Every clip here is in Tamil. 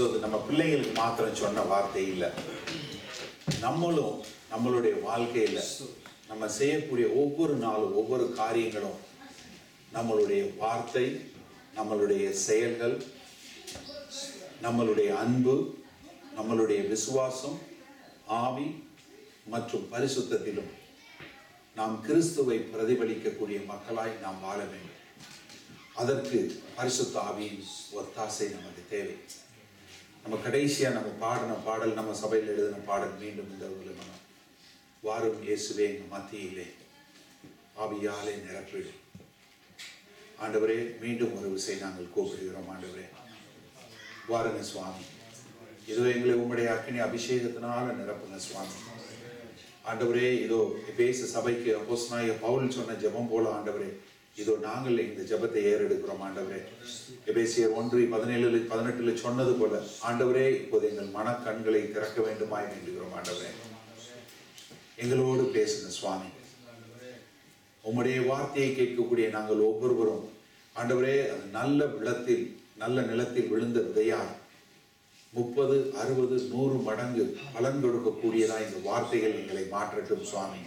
இது நம்ம பிள்ளைங்களுக்கு மாத்திரம் சொன்ன வார்த்தை இல்லை. நம்மளும் நம்மளுடைய வாழ்க்கையில் நம்ம செய்யக்கூடிய ஒவ்வொரு நாளும் ஒவ்வொரு காரியங்களும் நம்மளுடைய வார்த்தை, நம்மளுடைய செயல்கள், நம்மளுடைய அன்பு, நம்மளுடைய விசுவாசம், ஆவி மற்றும் பரிசுத்தத்திலும் நாம் கிறிஸ்துவை பிரதிபலிக்கக்கூடிய மக்களாய் நாம் வாழ வேண்டும். அதற்கு பரிசுத்த ஆவியின் ஒத்தாசை நமக்கு தேவை. நம்ம கடைசியாக நம்ம பாடின பாடல், நம்ம சபையில் எழுதின பாடல் மீண்டும் இந்த நம்ம வாரும் இயேசுவே எங்கள் மத்தியிலே ஆவியாலே நிரப்பிடும். ஆண்டவரே, மீண்டும் ஒரு விஷயம் நாங்கள் கூப்பிடுகிறோம். ஆண்டவரே, வாருங்க சுவாமி, இதோ எங்களை உம்முடைய அக்கினி அபிஷேகத்தினால நிரப்புங்க சுவாமி. ஆண்டவரே, இதோ எபேசு சபைக்கு அப்போஸ்தலனாகிய பவுல் சொன்ன ஜெபம் போல ஆண்டவரே, இதோ நாங்கள் இந்த ஜெபத்தை ஏறெடுக்கிறோம். ஆண்டவரே, எபேசியர் 1:17-18 சொன்னது போல ஆண்டவரே, இப்போது எங்கள் மனக்கண்களை திறக்க வேண்டுமாய் வேண்டுகிறோம். ஆண்டவரே, எங்களோடு பேசுங்க சுவாமி. உம்முடைய வார்த்தையை கேட்கக்கூடிய நாங்கள் ஒவ்வொருவரும் ஆண்டவரே, அது நல்ல நிலத்தில் விழுந்த விதையார் 30, 60, 100 மடங்கு பலன் கொடுக்கக்கூடியதா இந்த வார்த்தைகள் எங்களை மாற்றட்டும் சுவாமி.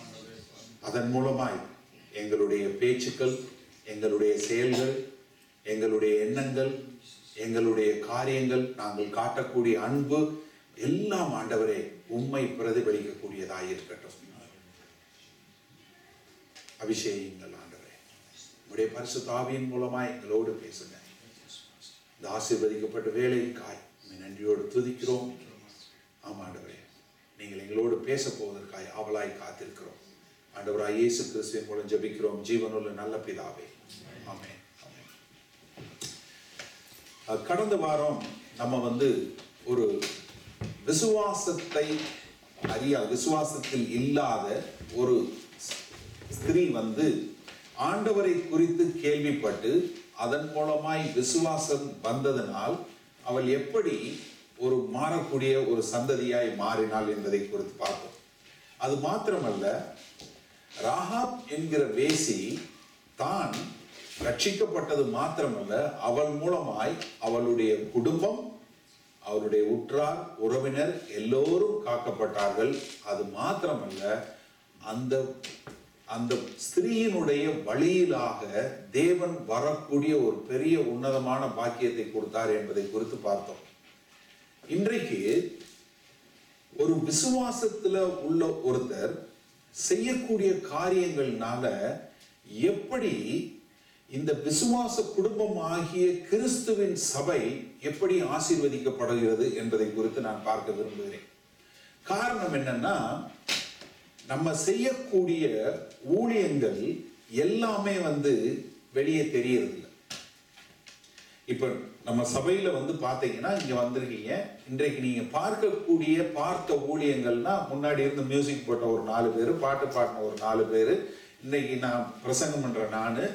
அதன் மூலமாய் எங்களுடைய பேச்சுக்கள், எங்களுடைய செயல்கள், எங்களுடைய எண்ணங்கள், எங்களுடைய காரியங்கள், நாங்கள் காட்டக்கூடிய அன்பு எல்லாம் ஆண்டவரே உம்மை பிரதிபலிக்கக்கூடியதாக இருக்கட்டும். அபிஷேகங்கள் ஆண்டவரே, உம்முடைய பரிசுத்த ஆவியின் மூலமாய் எங்களோடு பேசுங்க. இந்த ஆசீர்வதிக்கப்பட்ட வேலைக்காய் நன்றியோடு துதிக்கிறோம். ஆமாண்டவரே, நீங்கள் எங்களோடு பேச போவதற்காய் ஆவலாய் காத்திருக்கிறோம். ஆண்டவராய் இயேசு கிறிஸ்துவின் மூலம் ஜெபிக்கிறோம் ஜீவனுள்ள நல்ல பிதாவே, ஆமென். கடந்த வாரம் நம்ம ஒரு விசுவாசத்தில் இல்லாத ஒரு ஸ்திரீ ஆண்டவரை குறித்து கேள்விப்பட்டு அதன் மூலமாய் விசுவாசம் வந்ததனால் அவள் எப்படி ஒரு மாறக்கூடிய ஒரு சந்ததியாய் மாறினாள் என்பதை குறித்து பார்ப்போம். அது மாத்திரமல்ல, ராகாப் என்கிற வேசி தான் ரட்சிக்கப்பட்டது மாத்திரமல்ல, அவள் மூலமாய் அவளுடைய குடும்பம், அவளுடைய உற்றார் உறவினர் எல்லோரும் காக்கப்பட்டார்கள். அது மாத்திரமல்ல, அந்த ஸ்திரீயினுடைய வழியிலாக தேவன் வரக்கூடிய ஒரு பெரிய உன்னதமான பாக்கியத்தை கொடுத்தார் என்பதை குறித்து பார்த்தோம். இன்றைக்கு ஒரு விசுவாசத்துல உள்ள ஒருத்தர் செய்யக்கூடிய காரியங்கள்னால எப்படி இந்த விசுவாச குடும்பம் ஆகிய கிறிஸ்துவின் சபை எப்படி ஆசீர்வதிக்கப்படுகிறது என்பதை குறித்து நான் பார்க்க விரும்புகிறேன். காரணம் என்னன்னா, நம்ம செய்யக்கூடிய ஊழியங்கள் எல்லாமே வெளியே தெரியறதில்லை. இப்ப நம்ம சபையில பாத்தீங்கன்னா, இங்க வந்திருக்கீங்க, இன்றைக்கு நீங்க பார்த்த ஊழியங்கள்னா, முன்னாடி இருந்து மியூசிக் போட்ட ஒரு 4 பேரு, பாட்டு பாடின ஒரு 4 பேரு, இன்னைக்கு நான் பிரசங்கம் பண்ற நானு,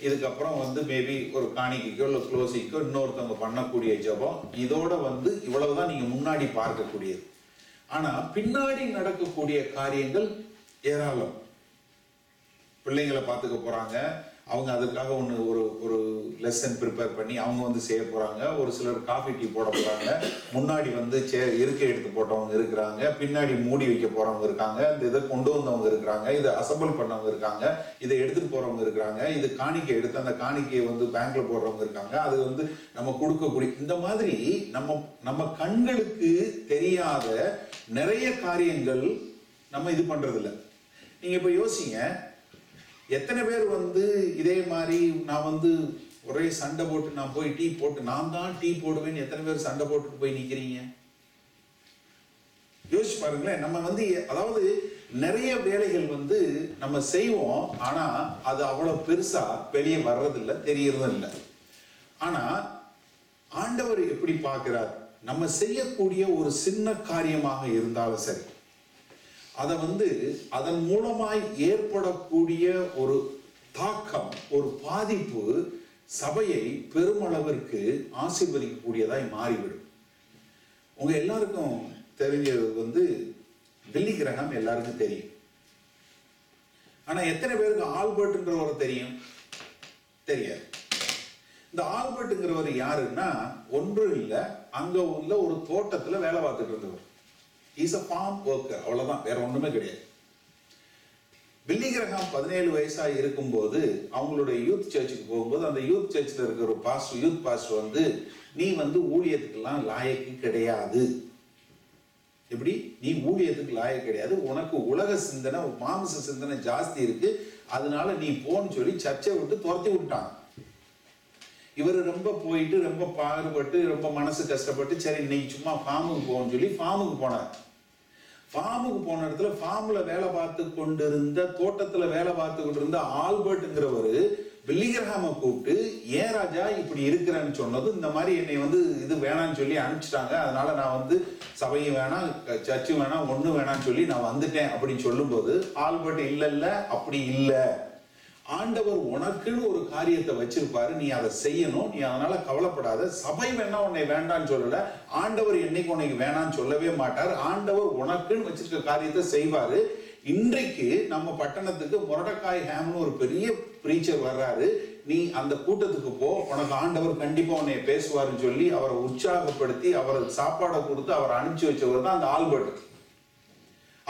இதுக்கப்புறம் மேபி ஒரு காணிக்கைக்கோ இல்லை க்ளோசிக்கோ இன்னொருத்தவங்க பண்ணக்கூடிய ஜபம், இதோட இவ்வளவுதான் நீங்க முன்னாடி பார்க்கக்கூடியது. ஆனா பின்னாடி நடக்கக்கூடிய காரியங்கள் ஏராளம். பிள்ளைங்களை பார்த்துக்க போறாங்க, அவங்க அதுக்காக ஒரு லெசன் ப்ரிப்பேர் பண்ணி அவங்க செய்ய போறாங்க. ஒரு சிலர் காஃபி டீ போட போறாங்க, முன்னாடி இருக்கை எடுத்து போட்டவங்க இருக்கிறாங்க, பின்னாடி மூடி வைக்க போறவங்க இருக்காங்க, இந்த இதை கொண்டு வந்தவங்க இருக்கிறாங்க, இதை அசம்பிள் பண்ணவங்க இருக்காங்க, இதை எடுத்துட்டு போறவங்க இருக்கிறாங்க, இது காணிக்கை எடுத்து அந்த காணிக்கையை பேங்க்ல போடுறவங்க இருக்காங்க, அது நம்ம கொடுக்கக்கூடிய, இந்த மாதிரி நம்ம கண்களுக்கு தெரியாத நிறைய காரியங்கள் நம்ம இது பண்றது இல்லை. நீங்க இப்ப யோசிங்க, எத்தனை பேர் இதே மாதிரி நான் ஒரே சண்டை போட்டு நான் போய் டீ போட்டு நான் தான் டீ போடுவேன்னு எத்தனை பேர் சண்டை போட்டு போய் நிக்கிறீங்க? யோசிச்சு பாருங்களேன். நம்ம அதாவது நிறைய வேலைகள் நம்ம செய்வோம், ஆனா அது அவ்வளவு பெருசா வெளியே வர்றதில்லை, தெரியறதும் இல்லை. ஆனா ஆண்டவர் எப்படி பார்க்கிறார்? நம்ம செய்யக்கூடிய ஒரு சின்ன காரியமாக இருந்தாலும் சரி, அதை அதன் மூலமாய் ஏற்படக்கூடிய ஒரு தாக்கம், ஒரு பாதிப்பு சபையை பெருமளவிற்கு ஆசீர்வதிக்கக்கூடியதாய் மாறிவிடும். உங்க எல்லாருக்கும் தெரிஞ்சது பில்லி கிரஹாம் எல்லாருக்கும் தெரியும். ஆனா எத்தனை பேருக்கு ஆல்பர்ட்ன்றவரை தெரியும்? தெரியாது. இந்த ஆல்பர்ட்ங்கிறவர் யாருன்னா ஒன்றும் இல்லை, அங்க உள்ள ஒரு தோட்டத்துல வேலை பார்த்துட்டு இருந்தவர். இஸ் அ ஃபார்ம் ஒர்க்கர், அவ்வளவுதான், வேற ஒண்ணுமே கிடையாது. பில்லி கிரஹாம் 17 வயசா இருக்கும்போது அவங்களுடைய யூத் சர்ச்சுக்கு போகும்போது அந்த யூத் சர்ச்சில் இருக்கிற ஒரு பாஸ்டர், யூத் பாஸ்டர் வந்து, நீ வந்து ஊழியத்துக்கெல்லாம் லாயக்கு கிடையாது. எப்படி? நீ ஊழியத்துக்கு லாயக்கு கிடையாது, உனக்கு உலக சிந்தனை மாமிச சிந்தனை ஜாஸ்தி இருக்கு, அதனால நீ போன்னு சொல்லி சர்ச்சை விட்டு துரத்தி விட்டாங்க. இவர் ரொம்ப போயிட்டு ரொம்ப பாடுபட்டு ரொம்ப மனசு கஷ்டப்பட்டு சரி இன்னைக்கு சும்மா ஃபார்முக்கு போகணும்னு சொல்லி ஃபார்முக்கு போனார். ஃபார்முக்கு போன இடத்துல ஃபார்ம்ல வேலை பார்த்து கொண்டிருந்த, தோட்டத்துல வேலை பார்த்து கொண்டிருந்த ஆல்பர்ட்ங்கிறவர் பில்லி கிரஹாமை கூப்பிட்டு, ஏன் ராஜா இப்படி இருக்கிறேன்னு சொன்னது, இந்த மாதிரி என்னை வந்து இது வேணான்னு சொல்லி அனுப்பிச்சிட்டாங்க, அதனால நான் வந்து சபையும் வேணாம் சர்ச்சு வேணாம் ஒண்ணு வேணான்னு சொல்லி நான் வந்துட்டேன் அப்படின்னு சொல்லும்போது ஆல்பர்ட் இல்ல அப்படி இல்லை, ஆண்டவர் உனக்குன்னு ஒரு காரியத்தை வச்சிருப்பாரு, நீ அதை செய்யணும், நீ அதனால கவலைப்படாத, சபை வேணா உன்னை வேண்டான்னு சொல்லல, ஆண்டவர் என்னைக்கு உனக்கு வேணான்னு சொல்லவே மாட்டார், ஆண்டவர் உனக்குன்னு வச்சிருக்க காரியத்தை செய்வாரு. இன்றைக்கு நம்ம பட்டணத்துக்கு மொரடக்காய் ஹேம்னு ஒரு பெரிய பிரீச்சர் வர்றாரு, நீ அந்த கூட்டத்துக்கு போ, உனக்கு ஆண்டவர் கண்டிப்பா உன்னை பேசுவாருன்னு சொல்லி அவரை உற்சாகப்படுத்தி அவருக்கு சாப்பாடை கொடுத்து அவரை அனுப்பிச்சு வச்சவர் தான் அந்த ஆல்பர்ட்.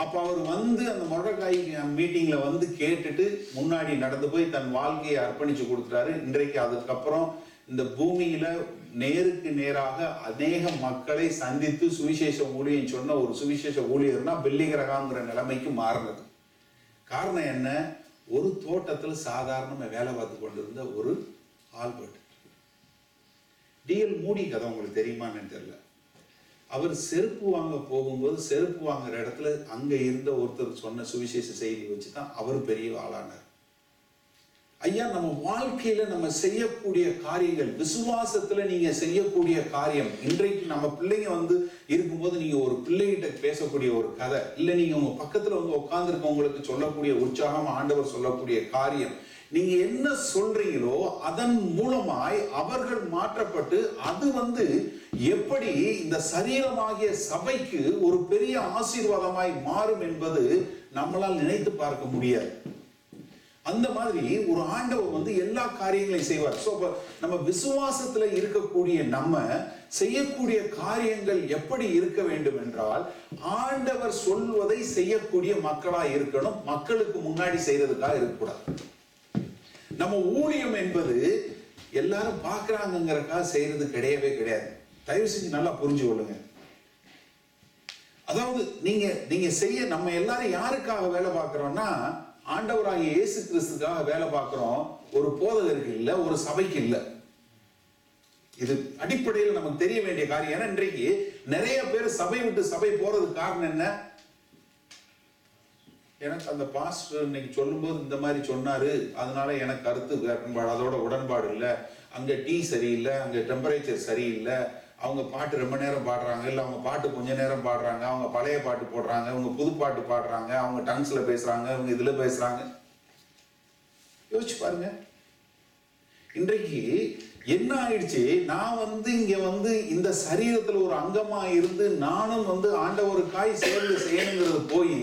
அப்ப அவர் வந்து அந்த மொரடக்காய் மீட்டிங்ல வந்து கேட்டுட்டு முன்னாடி நடந்து போய் தன் வாழ்க்கையை அர்ப்பணிச்சு கொடுத்துட்டாரு. இன்றைக்கு அதுக்கப்புறம் இந்த பூமியில நேருக்கு நேராக அநேக மக்களை சந்தித்து சுவிசேஷ ஊழியம் சொன்ன ஒரு சுவிசேஷ ஊழியர்னா பில்லி கிரஹாம்ங்கிற நிலைமைக்கு மாறினது. காரணம் என்ன? ஒரு தோட்டத்துல சாதாரணமா வேலை பார்த்து கொண்டிருந்த ஒரு ஆல்பர்ட். டிஎல் மூடி கதை உங்களுக்கு தெரியுமான்னு தெரியல. அவர் செருப்பு வாங்க போகும்போது செருப்பு வாங்குற இடத்துல அங்க இருந்த ஒருத்தர் சொன்ன சுவிசேஷ செய்தி வச்சுதான் அவர் பெரிய ஆளானார். ஐயா, நம்ம வாழ்க்கையில நம்ம செய்யக்கூடிய காரியங்கள், விசுவாசத்துல நீங்க செய்யக்கூடிய காரியம், இன்றைக்கு நம்ம பிள்ளைங்க வந்து இருக்கும்போது நீங்க ஒரு பிள்ளைகிட்ட பேசக்கூடிய ஒரு கதை, இல்ல நீங்க உங்க பக்கத்துல வந்து உட்கார்ந்துருக்கவங்களுக்கு சொல்லக்கூடிய உற்சாகம், ஆண்டவர் சொல்லக்கூடிய காரியம், நீங்க என்ன சொல்றீங்களோ அதன் மூலமாய் அவர்கள் மாற்றப்பட்டு அது வந்து எப்படி இந்த சரீரமாகிய சபைக்கு ஒரு பெரிய ஆசீர்வாதமாய் மாறும் என்பது நம்மளால் நினைத்து பார்க்க முடியாது. அந்த மாதிரி ஒரு ஆண்டவர் வந்து எல்லா காரியங்களையும் செய்வார். சோ நம்ம விசுவாசத்துல இருக்கக்கூடிய நம்ம செய்யக்கூடிய காரியங்கள் எப்படி இருக்க வேண்டும் என்றால், ஆண்டவர் சொல்வதை செய்யக்கூடிய மக்களா இருக்கணும், மக்களுக்கு முன்னாடி செய்யறதுக்காக இருக்கக்கூடாது. நம்ம ஊழியம் என்பது எல்லாரும் பார்க்கறாங்கிறதுக்காக செய்யறது கிடையவே கிடையாது. தயவு செஞ்சு நல்லா புரிஞ்சு கொள்ளுங்க. அதாவது நீங்க செய்ய, நம்ம எல்லாரும் யாருக்காக வேலை பார்க்கிறோம்னா, ஆண்டவராகிய இயேசு கிறிஸ்துக்காக வேலை பார்க்கிறோம், ஒரு போதகருக்கு இல்ல, ஒரு சபைக்கு இல்ல. இது அடிப்படையில் நமக்கு தெரிய வேண்டிய காரியம். ஏன்னா இன்றைக்கு நிறைய பேர் சபை விட்டு சபை போறதுக்கு காரணம் என்ன? எனக்கு அந்த பாஸ்டர் இன்னைக்கு சொல்லும்போது இந்த மாதிரி சொன்னாரு, அதனால எனக்கு கருத்து வேறுபாடு, அதோட உடன்பாடு இல்லை, அங்க டீ சரியில்லை, அங்க டெம்பரேச்சர் சரியில்லை, அவங்க பாட்டு ரொம்ப நேரம் பாடுறாங்க, இல்லை அவங்க பாட்டு கொஞ்ச நேரம் பாடுறாங்க, அவங்க பழைய பாட்டு போடுறாங்க, அவங்க புது பாட்டு பாடுறாங்க, அவங்க டங்ஸ்ல பேசுறாங்க, அவங்க இதுல பேசுறாங்க. யோசிச்சு பாருங்க. இன்றைக்கு என்ன ஆயிடுச்சு? நான் வந்து இங்க வந்து இந்த சரீரத்துல ஒரு அங்கமா இருந்து நானும் வந்து ஆண்டவருக்காய் சேர்ந்து செய்யணுங்கிறது போய்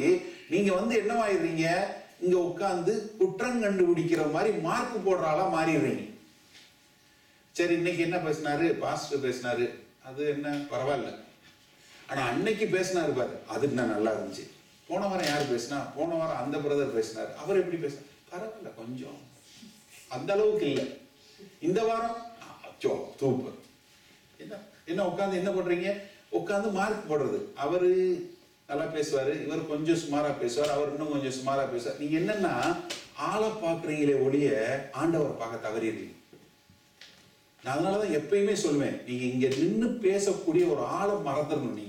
நீங்க வந்து என்னவாயிடுறீங்க? இங்க உட்கார்ந்து குற்றம் கண்டுபிடிக்கிற மாதிரி மார்க் போடுற ஆளா மாறிடுறீங்க. சரி, இன்னைக்கு என்ன பேசினாரு? பாஸ்டர் பேசினாரு, அது என்ன பரவாயில்ல. ஆனா அன்னைக்கு பேசினாரு பாரு, அது என்ன நல்லா இருந்துச்சு. போன வாரம் யாரு பேசினா? போன வாரம் அந்த பிரதர் பேசினாரு, அவர் எப்படி பேசினார்? பரவாயில்ல, கொஞ்சம் அந்த அளவுக்கு இல்லை. இந்த வாரம் சூப்பர். என்ன உட்காந்து என்ன பண்றீங்க? உட்காந்து மார்க் போடுறது. அவரு நல்லா பேசுவாரு, இவர் கொஞ்சம் சுமாரா பேசுவார், அவர் இன்னும் கொஞ்சம் சுமாரா பேசுவார். நீங்க என்னன்னா ஆளை பாக்குறீங்களே ஒழிய ஆண்டவரை பார்க்க தவறிடுறீங்க. நான் அதனாலதான் எப்பயுமே சொல்லுவேன், நீங்க இங்க நின்று பேசக்கூடிய ஒரு ஆளை மறந்துடணும்.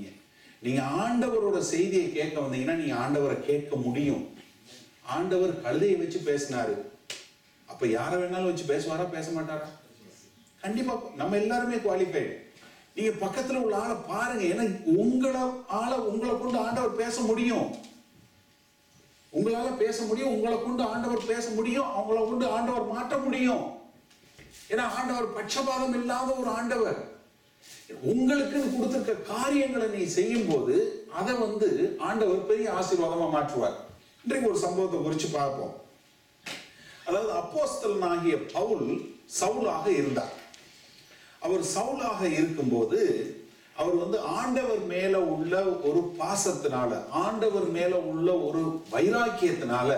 நீங்க ஆண்டவரோட செய்தியை கேட்க வந்தீங்கன்னா நீங்க ஆண்டவரை கேட்க முடியும். ஆண்டவர் கழுதையை வச்சு பேசினாரு, அப்ப யாரை வேணாலும் வச்சு பேசுவாரா பேச மாட்டாரா? கண்டிப்பா. நம்ம எல்லாருமே குவாலிஃபைடு. நீங்க பக்கத்துல உள்ள ஆளை பாருங்க. ஏன்னா உங்களை கொண்டு ஆண்டவர் பேச முடியும். உங்களால பேச முடியும், உங்களை கொண்டு ஆண்டவர் பேச முடியும், அவங்களை கொண்டு ஆண்டவர் மாற்ற முடியும். ஏன்னா ஆண்டவர் பட்சபாதம் இல்லாத ஒரு ஆண்டவர். உங்களுக்கு கொடுத்திருக்க காரியங்களை நீ செய்யும் போது அதை வந்து ஆண்டவர் பெரிய ஆசீர்வாதமா மாற்றுவார். இன்றைக்கு ஒரு சம்பவத்தை குறித்து பார்ப்போம். அதாவது அப்போஸ்தலனாகிய பவுல் சவுலாக இருந்தார். அவர் சவுலாக இருக்கும்போது அவர் ஆண்டவர் மேல உள்ள ஒரு பாசத்தினால, ஆண்டவர் மேல உள்ள ஒரு வைராக்கியத்தினால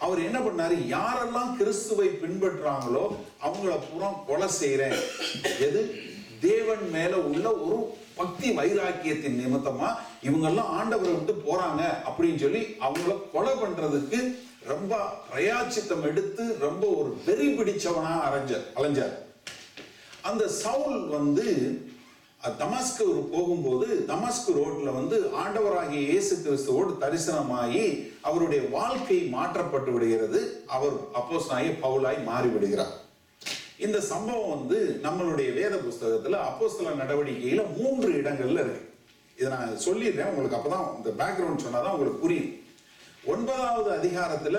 அவர் என்ன பண்ணாரு, யாரெல்லாம் கிறிஸ்துவை பின்பற்றாங்களோ அவங்கள பூரா கொலை செய்யறேன். எது? தேவன் மேல உள்ள ஒரு பக்தி வைராக்கியத்தின் நிமித்தமா இவங்கெல்லாம் ஆண்டவரை விட்டு போறாங்க அப்படின்னு சொல்லி அவங்கள கொலை பண்றதுக்கு ரொம்ப பிரயாச்சித்தம் எடுத்து ரொம்ப ஒரு வெறி பிடிச்சவனா அலைஞ்சார். அந்த சவுல் தமஸ்கு போகும்போது தமஸ்கு ரோட்ல ஆண்டவராகிய இயேசு கிறிஸ்துவோடு தரிசனமாகி அவருடைய வாழ்க்கை மாற்றப்பட்டு விடுகிறது. அவர் அப்போஸ்தலனாகிய பவுலாய் மாறி விடுகிறார். இந்த சம்பவம் நம்மளுடைய வேத புஸ்தகத்துல அப்போஸ்தலர் நடவடிக்கையில 3 இடங்கள்ல இருக்கு. இதை நான் சொல்லிடுறேன் உங்களுக்கு, அப்பதான் இந்த பேக்ரவுண்ட் சொன்னாதான் உங்களுக்கு புரியும். 9வது அதிகாரத்துல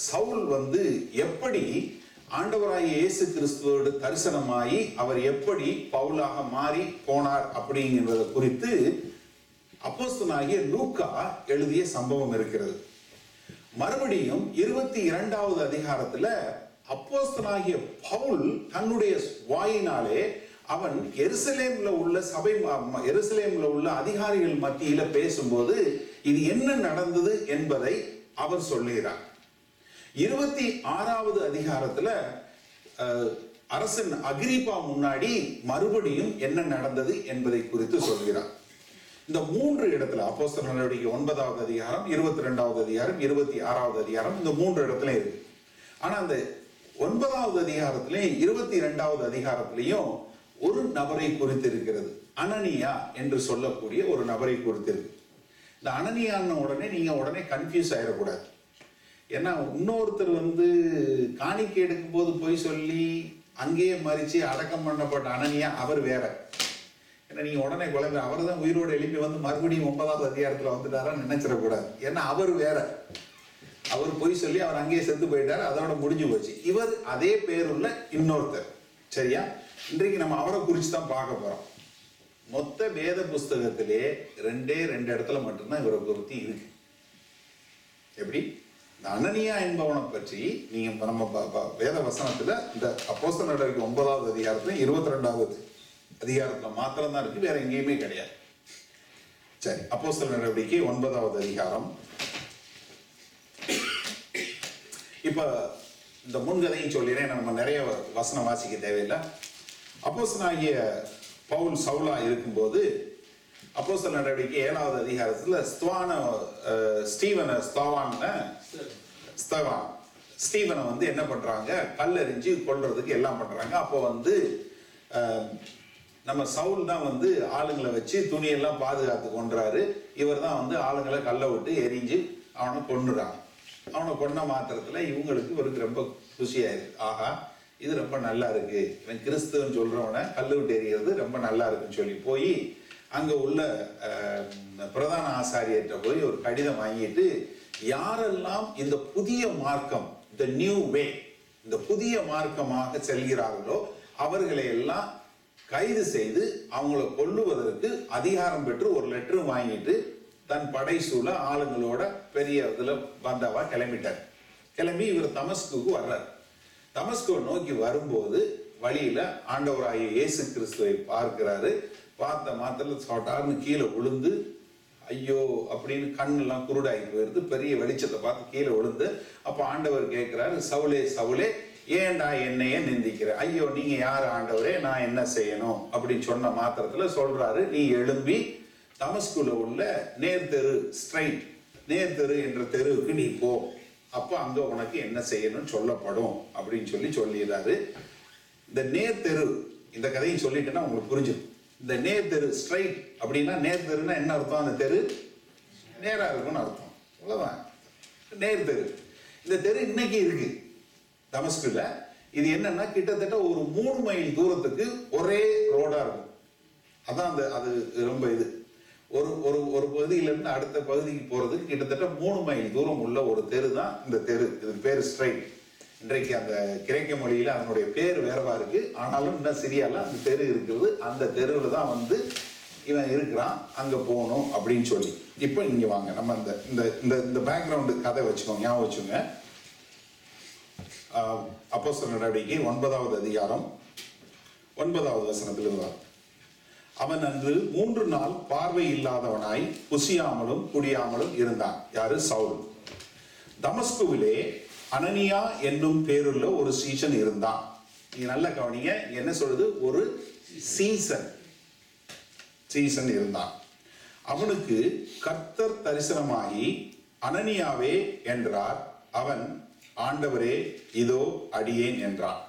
சவுல் எப்படி ஆண்டவராகிய இயேசு கிறிஸ்துவோடு தரிசனமாகி அவர் எப்படி பவுலாக மாறி போனார் அப்படிங்கிறத குறித்து அப்போஸ்தலனாகிய லூக்கா எழுதிய சம்பவம் இருக்கிறது. மறுபடியும் 22வது அதிகாரத்துல அப்போஸ்தலனாகிய பவுல் தன்னுடைய வாயினாலே அவன் எருசலேம்ல உள்ள அதிகாரிகள் மத்தியில பேசும்போது இது என்ன நடந்தது என்பதை அவர் சொல்லுகிறார். 26வது அதிகாரத்துல அரசன் அகிரிப்பா முன்னாடி மறுபடியும் என்ன நடந்தது என்பதை குறித்து சொல்கிறார். இந்த 3 இடத்துல அப்போஸ்தலர் நடவடிக்கை 9வது அதிகாரம், 22வது அதிகாரம், 26வது அதிகாரம், இந்த 3 இடத்துல இருக்கு. ஆனா அந்த 9வது அதிகாரத்திலையும் 22வது அதிகாரத்திலையும் ஒரு நபரை குறித்து இருக்கிறது. அனனியா என்று சொல்லக்கூடிய ஒரு நபரை குறித்து இருக்கு. இந்த அனனியான்னு உடனே கன்ஃபியூஸ் ஆயிடக்கூடாது. ஏன்னா இன்னொருத்தர் காணிக்கை எடுக்கும் போது போய் சொல்லி அங்கேயே மறிச்சு அடக்கம் பண்ணப்பட்ட அனனியா அவர் வேற. ஏன்னா நீங்க உடனே குழந்தை அவர் தான் உயிரோடு எழுப்பி மறுபடியும் 9வது அதிகாரத்துல வந்துட்டாரான்னு நினைச்சிடக்கூடாது. ஏன்னா அவர் வேற, அவர் போய் சொல்லி அவர் அங்கேயே செத்து போயிட்டாரு, அதோட முடிஞ்சு போச்சு. இவர் அதே பேருள்ள இன்னொருத்தர். சரியா? இன்றைக்கு நம்ம அவரை குறித்து தான் பார்க்க போறோம். மொத்த வேத புஸ்தகத்திலே 2 இடத்துல மட்டும்தான் இவரை குறித்து இருக்கு. எப்படி? இந்த அனனியா என்பவனை பற்றி நீங்க நம்ம வேத வசனத்துல இந்த அப்போஸ்தலர் நடவடிக்கை 9வது அதிகாரத்துல 22வது அதிகாரத்துல மாத்திரம் தான் இருக்கு, வேற எங்கேயுமே கிடையாது. சரி, அப்போஸ்தலர் நடவடிக்கை 9வது அதிகாரம். இப்ப இந்த முன்கதையும் சொல்லிடுறேன், நம்ம நிறைய வசனம் வாசிக்க தேவையில்லை. அப்போஸ்தலனாகிய பவுல் சவுலா இருக்கும்போது அப்போஸ்தலர் நடவடிக்கை 7வது அதிகாரத்துல ஸ்தீவனை என்ன பண்றாங்க, கல்லெறிஞ்சு கொல்றதுக்கு எல்லாம் பண்றாங்க. அப்போ நம்ம சவுல் தான் ஆளுங்களை வச்சு துணியெல்லாம் பாதுகாத்து கொன்றாரு. இவர் தான் ஆளுங்களை கல்லை விட்டு எரிஞ்சு அவனை கொன்னுறாங்க. அவனை கொன்ன மாத்திரத்துல இவருக்கு ரொம்ப குஷியாயிருக்கு. ஆஹா, இது ரொம்ப நல்லா இருக்கு, இவன் கிறிஸ்துவன்னு சொல்றவனை கல்லு விட்டு எறிகிறது ரொம்ப நல்லா இருக்குன்னு சொல்லி போய் அங்க உள்ள பிரதான ஆசாரியர்கிட்ட போய் ஒரு கடிதம் வாங்கிட்டு, யாரெல்லாம் இந்த புதிய மார்க்கம், the new way, இந்த புதிய மார்க்கமாக செல்கிறார்களோ அவர்களை எல்லாம் கைது செய்து அவங்கள கொல்லுவதற்கு அதிகாரம் பெற்று ஒரு லெட்டரும் வாங்கிட்டு தன் படை சூழ ஆளுங்களோட பெரிய இதுல பந்தாவா கிளம்பிட்டார். கிளம்பி இவர் தமஸ்குக்கு வர்றார். தமஸ்குவை நோக்கி வரும்போது வழியில ஆண்டவராகிய இயேசு கிறிஸ்துவை பார்க்கிறாரு. பார்த்த மாத்திரம் சொட்டார்னு கீழே விழுந்து, ஐயோ அப்படின்னு கண்ணெல்லாம் குருடாகி போயிருந்து, பெரிய வெளிச்சத்தை பார்த்து கீழே விழுந்து, அப்போ ஆண்டவர் கேட்கிறாரு, சவுலே சவுலே ஏன்டா என்னையே நிந்திக்கிற? ஐயோ நீங்க யாரு ஆண்டவரே, நான் என்ன செய்யணும் அப்படின்னு சொன்ன மாத்திரத்துல சொல்றாரு, நீ எழும்பி தமஸ்குல உள்ள நேர்தெரு என்ற தெருவுக்கு நீ போ, அப்ப அங்க உனக்கு என்ன செய்யணும்னு சொல்லப்படும் அப்படின்னு சொல்லிடுறாரு. இந்த நேர்தெரு, இந்த கதையும் சொல்லிட்டேன்னா உங்களுக்கு புரிஞ்சிடும். இந்த நேர்தெரு ஸ்ட்ரைட் அப்படின்னா, நேர்தெருன்னா என்ன அர்த்தம்? அந்த தெரு நேரா இருக்கும்னு அர்த்தம். அவ்வளவுதான் நேர்தெரு. இந்த தெரு இன்னைக்கு இருக்கு தமஸ்குல. இது என்னன்னா கிட்டத்தட்ட ஒரு 3 மைல் தூரத்துக்கு ஒரே ரோடா இருக்கும். அதான் அது ரொம்ப இது ஒரு பகுதியில இருந்து அடுத்த பகுதிக்கு போறதுக்கு கிட்டத்தட்ட 3 மைல் தூரம் உள்ள ஒரு தெரு தான் இந்த தெரு. இதுக்கு பேரு ஸ்ட்ரைட். இன்றைக்கு அந்த கிரேக்க மொழியில அதனுடைய பேர் வேறவா இருக்கு, ஆனாலும் இன்னும் சிரியால அந்த தெரு இருக்கிறது. அந்த தெருவில் தான் இவன் இருக்கிறான், அங்க போகணும் அப்படின்னு சொல்லி. இப்போ இங்க வாங்க, நம்ம இந்த பேக்ரவுண்டு கதை வச்சுக்கோங்க, ஞாபகம் வச்சுங்க. அப்போஸ்தலர் நடவடிக்கை 9வது அதிகாரம் 9வது வசனத்தில் இருந்தார். அவன் அன்று 3 நாள் பார்வை இல்லாதவனாய் புசியாமலும் குடியாமலும் இருந்தான். யாரு? சவுல். தமஸ்குவிலே அனனியா என்னும் பேருள்ள ஒரு சீசன் இருந்தான். நீங்க நல்ல கவனிங்க, என்ன சொல்றது? ஒரு சீசன் இருந்தான். அவனுக்கு கர்த்தர் தரிசனமாகி அனனியாவே என்றார். அவன், ஆண்டவரே, இதோ அடியேன் என்றான்.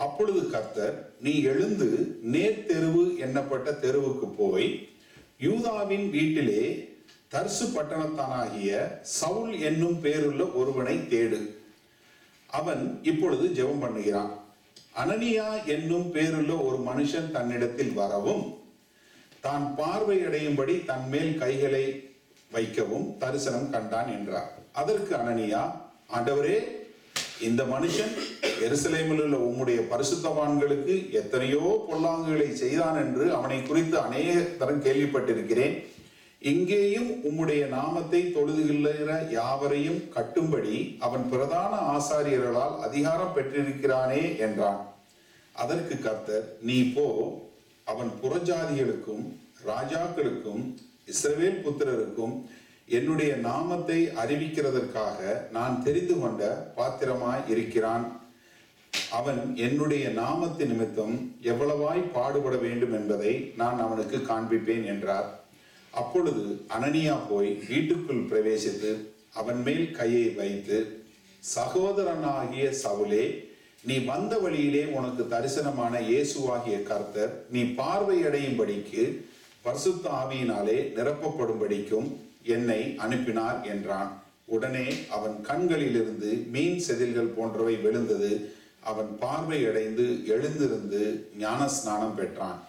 அப்பொழுது கர்த்தர், நீ எழுந்து நேர் தெருவு எண்ணப்பட்ட தெருவுக்கு போய் யூதாவின் வீட்டிலே தர்சு பட்டணத்தானாகிய சவுல் என்னும் பேருள்ள ஒருவனை தேடு. அவன் இப்பொழுது ஜெபம் பண்ணுகிறான். அனனியா என்னும் பேருள்ள ஒரு மனுஷன் தன்னிடத்தில் வரவும் தான் பார்வையடையும்படி தன் மேல் கைகளை வைக்கவும் தரிசனம் கண்டான் என்றார். அதற்கு அனனியா, ஆண்டவரே, இந்த மனுஷன் எருசலேமில் உள்ள உம்முடைய பரிசுத்தவான்களுக்கு எத்தனையோ பொல்லாங்குகளை செய்தான் என்று அவனை குறித்து அநேக தரம் கேள்விப்பட்டிருக்கிறேன். இங்கேயும் உம்முடைய நாமத்தை தொழுதுகிற யாவரையும் கட்டும்படி அவன் பிரதான ஆசாரியர்களால் அதிகாரம் பெற்றிருக்கிறானே என்றான். அதற்கு கர்த்தர், நீ போ, அவன் புறஜாதிகளுக்கும் ராஜாக்களுக்கும் இஸ்ரவேல் புத்திரருக்கும் என்னுடைய நாமத்தை அறிவிக்கிறதற்காக நான் தெரிந்து கொண்ட பாத்திரமாய் இருக்கிறான். அவன் என்னுடைய நாமத்து நிமித்தம் எவ்வளவாய் பாடுபட வேண்டும் என்பதை நான் அவனுக்கு காண்பிப்பேன் என்றார். அப்பொழுது அனனியா போய் வீட்டுக்குள் பிரவேசித்து அவன் மேல் கையை வைத்து, சகோதரனாகிய சவுலே, நீ வந்த வழியிலே உனக்கு தரிசனமான இயேசுவாகிய கர்த்தர் நீ பார்வையடையும்படிக்கு பரிசுத்த ஆவியினாலே நிரப்பப்படும்படிக்கும் என்னை அனுப்பினார் என்றான். உடனே அவன் கண்களிலிருந்து மீன் செதில்கள் போன்றவை விழுந்தது. அவன் பார்வையடைந்து எழுந்திருந்து ஞான ஸ்நானம் பெற்றான்.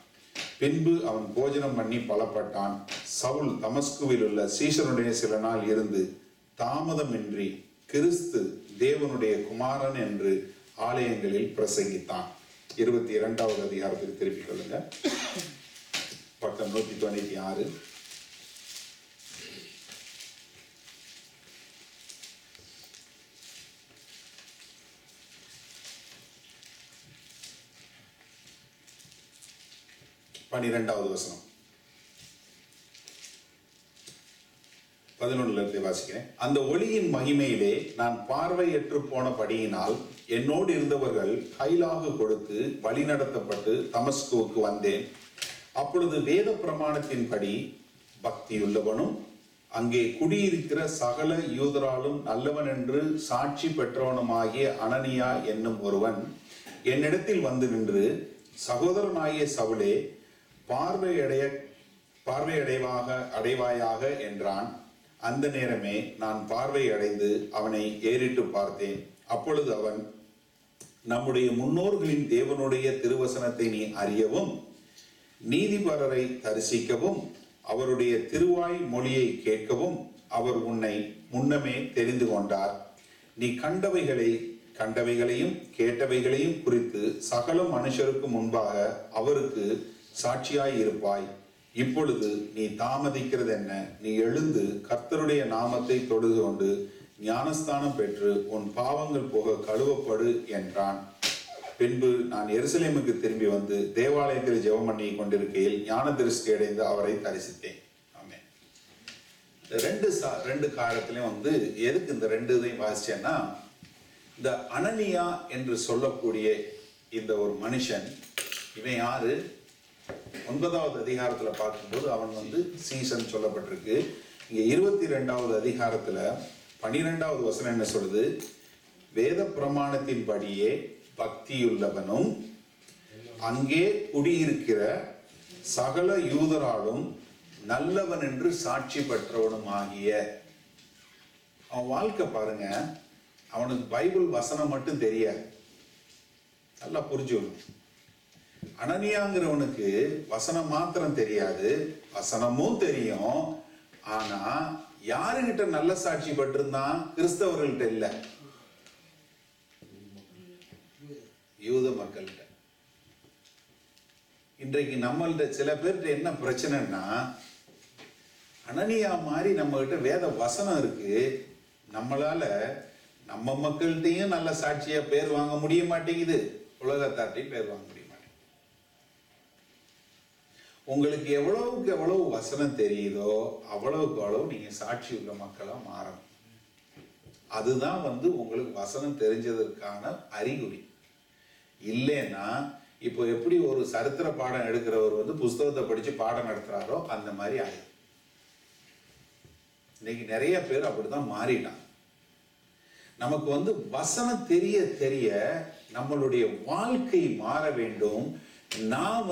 பின்பு அவன் போஜனம் பண்ணி பலப்பட்டான். சவுல் தமஸ்குவில் உள்ள சீஷனுடைய சில நாள் இருந்து தாமதமின்றி கிறிஸ்து தேவனுடைய குமாரன் என்று ஆலயங்களில் பிரசங்கித்தான். 22வது அதிகாரத்தில் திருப்பிக் கொள்ளுங்க. பக்கம் 196. பன்னிரெண்டாவது வசனம் 11 வாசிக்கிறேன். அந்த ஒளியின் மகிமையிலே நான் பார்வையற்று போனபடியினால் என்னோடு இருந்தவர்கள் கைலாகு கொடுத்து வழிநடத்தப்பட்டு தமஸ்குவுக்கு வந்தேன். அப்பொழுது வேத பிரமாணத்தின்படி பக்தியுள்ளவனும் அங்கே குடியிருக்கிற சகல யூதராலும் நல்லவன் என்று சாட்சி பெற்றவனுமாகிய அனனியா என்னும் ஒருவன் என்னிடத்தில் வந்து நின்று, சகோதரனாகிய சவுலே, அடைவாயாக என்றான். அந்த நேரமே நான் பார்வை அடைந்து அவனை ஏறிட்டு பார்த்தேன். அப்பொழுது அவன், நம்முடைய முன்னோர்களின் தேவனுடைய திருவசனத்தை நீ அறியவும் நீதிபரரை தரிசிக்கவும் அவருடைய திருவாய் மொழியை கேட்கவும் அவர் உன்னை முன்னமே தெரிந்து கொண்டார். நீ கண்டவைகளையும் கேட்டவைகளையும் குறித்து சகல மனுஷருக்கு முன்பாக அவருக்கு சாட்சியாய் இருப்பாய். இப்பொழுது நீ தாமதிக்கிறது என்ன? நீ எழுந்து கர்த்தருடைய நாமத்தை தொழுது கொண்டு ஞானஸ்தானம் பெற்று உன் பாவங்கள் போக கழுவப்படு என்றான். பின்பு நான் எருசலேமுக்கு திரும்பி வந்து தேவாலயத்தில் ஜெபம் பண்ணி கொண்டிருக்கையில் ஞான திருஷ்டி அடைந்து அவரை தரிசித்தேன். ஆமென். ரெண்டு காலத்திலையும் வந்து எதுக்கு இந்த ரெண்டு இதையும் வாசிச்சேன்னா, இந்த அனனியா என்று சொல்லக்கூடிய இந்த ஒரு மனுஷன், இவன் யாரு? 9வது அதிகாரத்துல பார்க்கும்போது அவன் வந்து சீசன் சொல்லப்பட்டிருக்கு. இங்க 22வது அதிகாரத்துல 12வது வசனம் என்ன சொல்லுது? வேத பிரமாணத்தின்படியே பக்தியுள்ளவனும் அங்கே குடியிருக்கிற சகல யூதராலும் நல்லவன் என்று சாட்சி பெற்றவனும் ஆகிய. அவன் வாழ்க்கை பாருங்க, அவனுக்கு பைபிள் வசனம் மட்டும் தெரியாது. நல்லா புரிஞ்சுக்கணும். அனனியாங்கிறவனுக்கு வசனம் மாத்திரம் தெரியாது, வசனமும் தெரியும். ஆனா யாருகிட்ட நல்ல சாட்சி பெற்றிருந்தான்? கிறிஸ்தவர்கள்ட்ட இல்ல, யூத மக்கள்கிட்ட. இன்றைக்கு நம்மள்ட்ட சில பேர்கிட்ட என்ன பிரச்சனைன்னா, அனனியா மாதிரி நம்ம கிட்ட வேத வசனம் இருக்கு, நம்மளால நம்ம மக்கள்கிட்டையும் நல்ல சாட்சியா பேர் வாங்க முடிய மாட்டேங்குது, உலகத்தார்ட்டையும் பேர் வாங்க முடிய மாட்டேங்குது. உங்களுக்கு எவ்வளவுக்கு எவ்வளவு வசனம் தெரியுதோ அவ்வளவுக்கு அவ்வளவு நீங்க சாட்சி உள்ள மக்களா மாறணும். அதுதான் உங்களுக்கு வசனம் தெரிஞ்சதற்கான அறிகுறி. இல்லைன்னா இப்போ எப்படி ஒரு சரித்திர பாடம் எடுக்கிறவர் புஸ்தகத்தை படிச்சு பாடம் நடத்துறாரோ அந்த மாதிரி ஆயிடும். இன்னைக்கு நிறைய பேர் அப்படிதான் மாறிட்டாங்க. நமக்கு வசனம் தெரிய தெரிய நம்மளுடைய வாழ்க்கை மாற வேண்டும். நான்